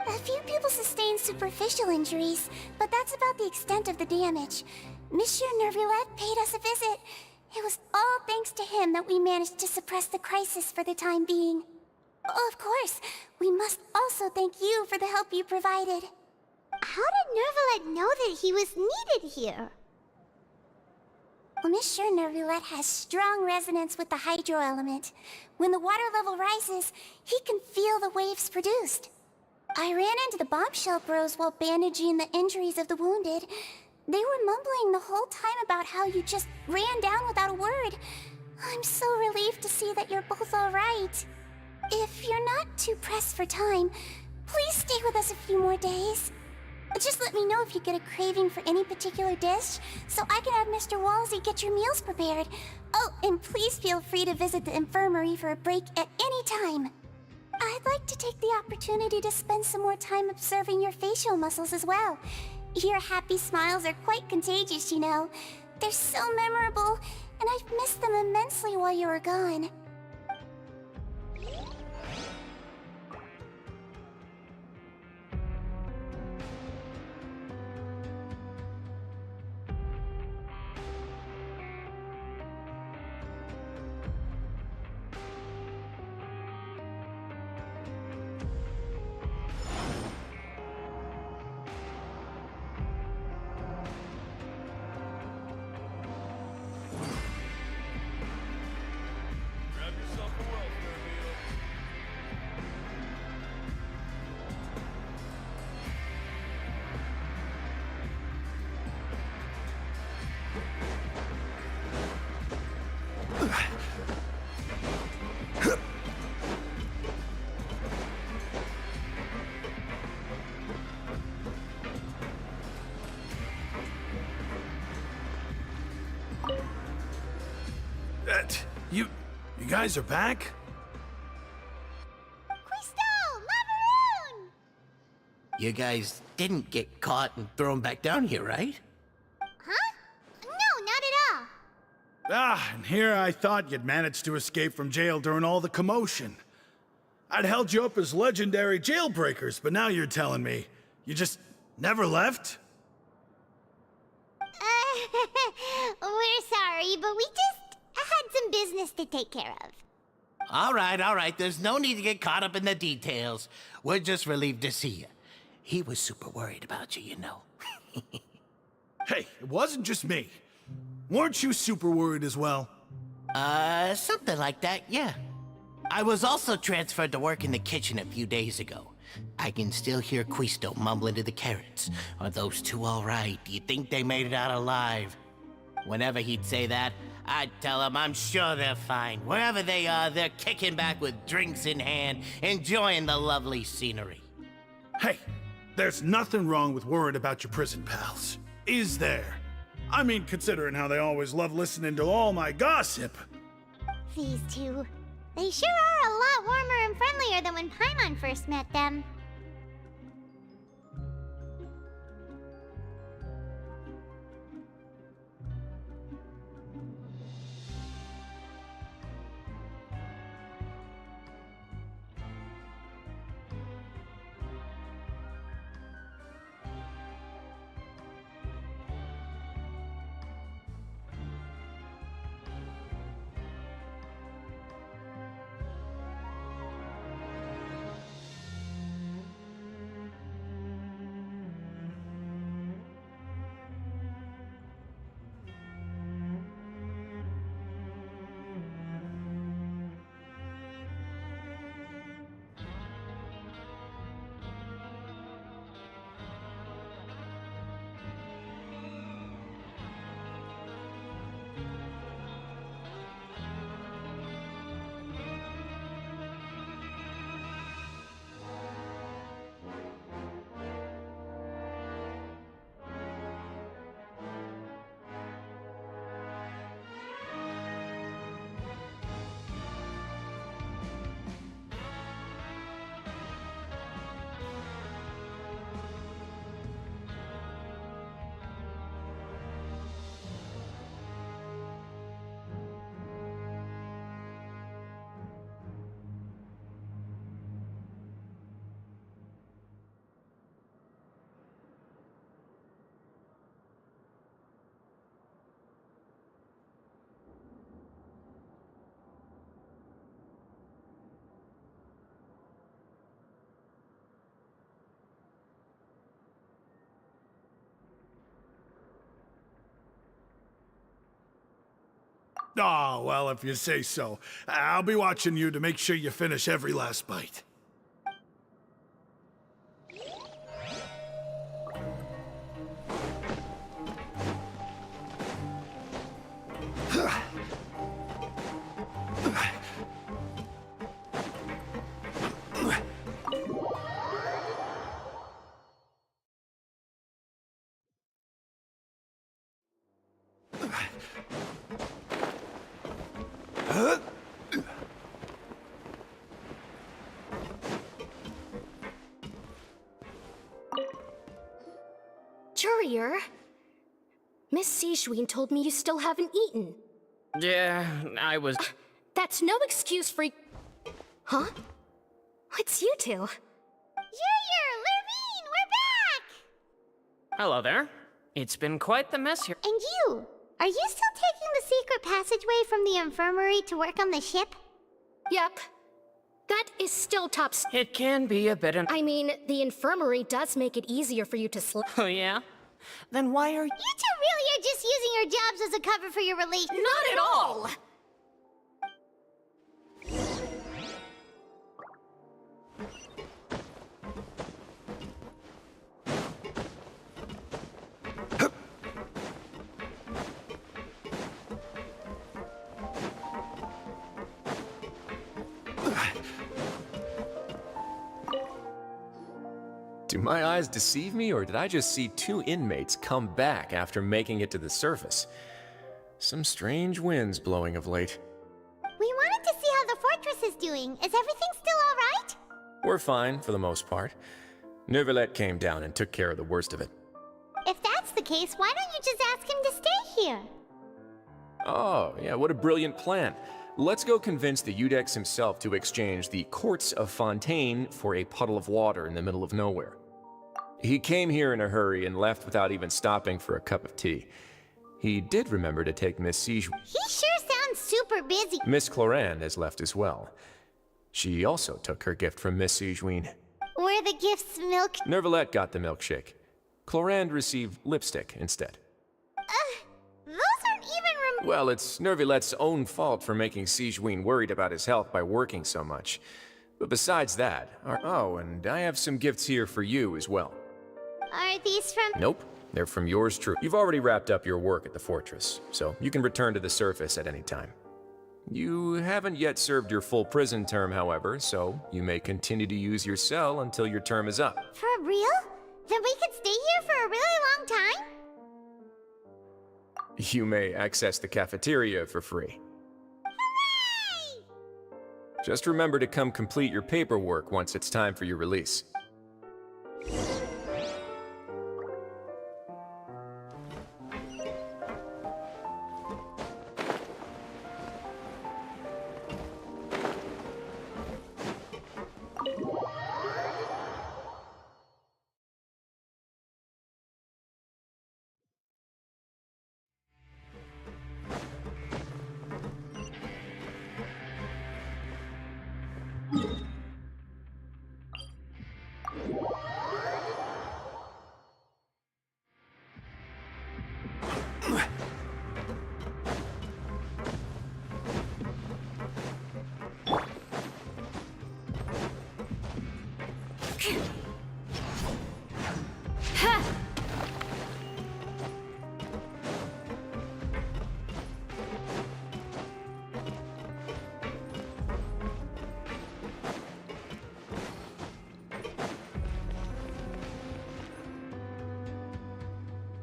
A few people sustained superficial injuries, but that's about the extent of the damage. Monsieur Nervulette paid us a visit. It was all thanks to him that we managed to suppress the crisis for the time being. Of course, we must also thank you for the help you provided. How did Nervalet know that he was needed here? Well, Miss sure Nervalet has strong resonance with the hydro element. When the water level rises, he can feel the waves produced. I ran into the bombshell bros while bandaging the injuries of the wounded. They were mumbling the whole time about how you just ran down without a word. I'm so relieved to see that you're both alright. If you're not too pressed for time, please stay with us a few more days. Just let me know if you get a craving for any particular dish, so I can have Mr. Walsey get your meals prepared. Oh, and please feel free to visit the infirmary for a break at any time. I'd like to take the opportunity to spend some more time observing your facial muscles as well. Your happy smiles are quite contagious, you know. They're so memorable, and I've missed them immensely while you were gone. You guys are back? You guys didn't get caught and thrown back down here, right? Huh? No, not at all. Ah, and here I thought you'd managed to escape from jail during all the commotion. I'd held you up as legendary jailbreakers, but now you're telling me you just never left? We're sorry, but we just had some business to take care of. All right. There's no need to get caught up in the details. We're just relieved to see you. He was super worried about you, you know. Hey, it wasn't just me. Weren't you super worried as well? Something like that, yeah. I was also transferred to work in the kitchen a few days ago. I can still hear Quisto mumbling to the carrots. Are those two all right? Do you think they made it out alive? Whenever he'd say that, I'd tell him I'm sure they're fine. Wherever they are, they're kicking back with drinks in hand, enjoying the lovely scenery. Hey, there's nothing wrong with worrying about your prison pals, is there? I mean, considering how they always love listening to all my gossip. These two. They sure are a lot warmer and friendlier than when Paimon first met them. Oh, well, if you say so. I'll be watching you to make sure you finish every last bite. Courier, Miss Sijwin told me you still haven't eaten. Yeah, I was... That's no excuse for... Huh? It's you two. Courier, Lurvine, we're back! Hello there. It's been quite the mess here. And you? Are you still taking the secret passageway from the infirmary to work on the ship? Yep. That is still top... It can be a bit... I mean, the infirmary does make it easier for you to sleep. Oh, yeah? Then why are you... You two really are just using your jobs as a cover for your release. Not at all! Do my eyes deceive me, or did I just see two inmates come back after making it to the surface? Some strange winds blowing of late. We wanted to see how the fortress is doing. Is everything still all right? We're fine, for the most part. Neuvillette came down and took care of the worst of it. If that's the case, why don't you just ask him to stay here? Oh, yeah, what a brilliant plan. Let's go convince the Eudex himself to exchange the Courts of Fontaine for a puddle of water in the middle of nowhere. He came here in a hurry and left without even stopping for a cup of tea. He did remember to take Miss Sijwin. He sure sounds super busy. Miss Clorand has left as well. She also took her gift from Miss Sijwin. Were the gifts milk? Neuvillette got the milkshake. Clorand received lipstick instead. Those aren't even Well, it's Neuvillette's own fault for making Sijwin worried about his health by working so much. But besides that, oh, and I have some gifts here for you as well. Are these from... Nope, they're from yours truly. You've already wrapped up your work at the fortress, so you can return to the surface at any time. You haven't yet served your full prison term, however, so you may continue to use your cell until your term is up. For real? Then we could stay here for a really long time? You may access the cafeteria for free. Hooray! Just remember to come complete your paperwork once it's time for your release.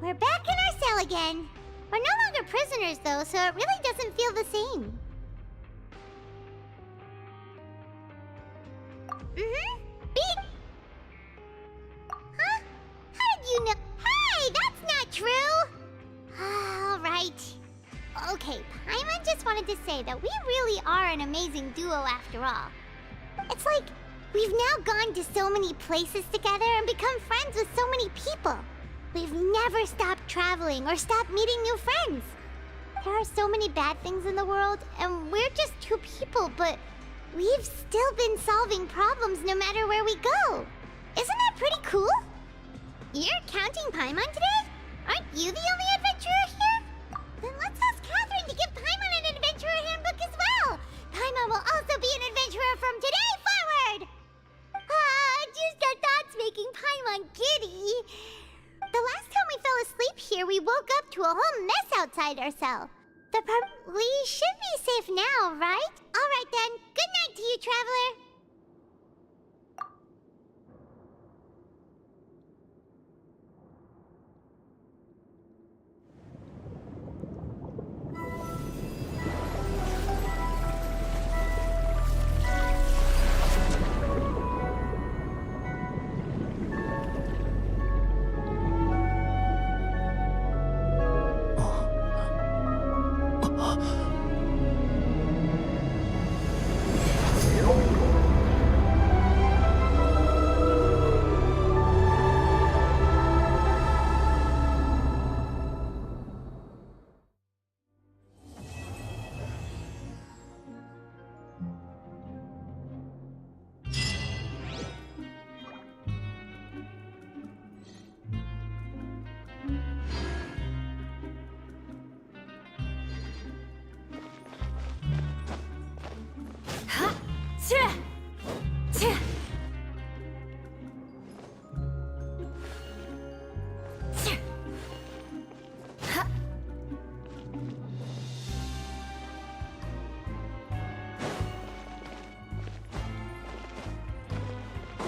We're back in our cell again. We're no longer prisoners, though, so it really doesn't feel the same. Beep! Huh? How did you know? Hey, that's not true! All right. Okay, Paimon just wanted to say that we really are an amazing duo after all. It's like we've now gone to so many places together and become friends with so many people. We've never stopped traveling or stopped meeting new friends. There are so many bad things in the world, and we're just two people, but we've still been solving problems no matter where we go. Isn't that pretty cool? You're counting Paimon today? Aren't you the only adventurer here? Then let's ask Catherine to give Paimon an adventure outside our cell. We should be safe now, right? Alright then, good night to you, Traveler!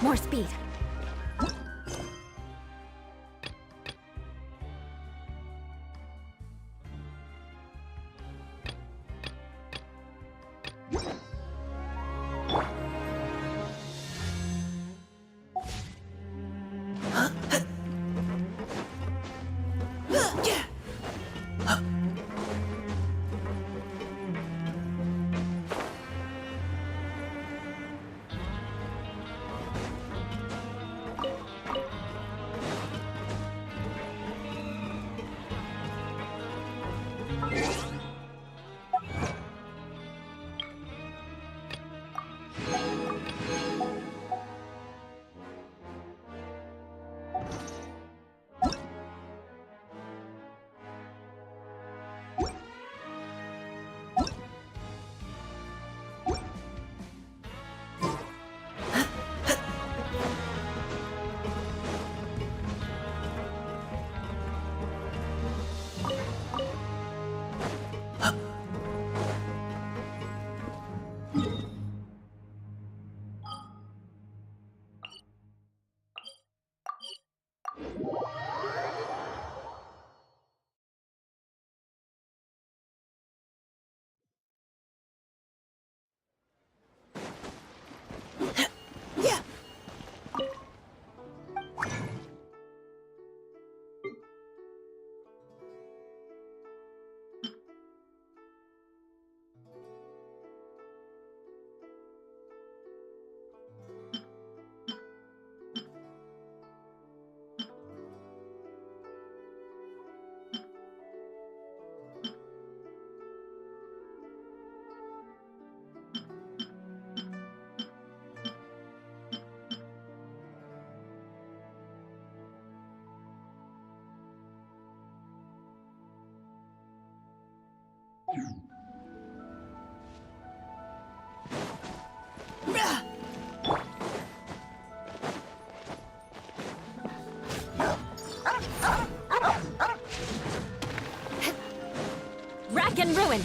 More speed. Rack and ruin!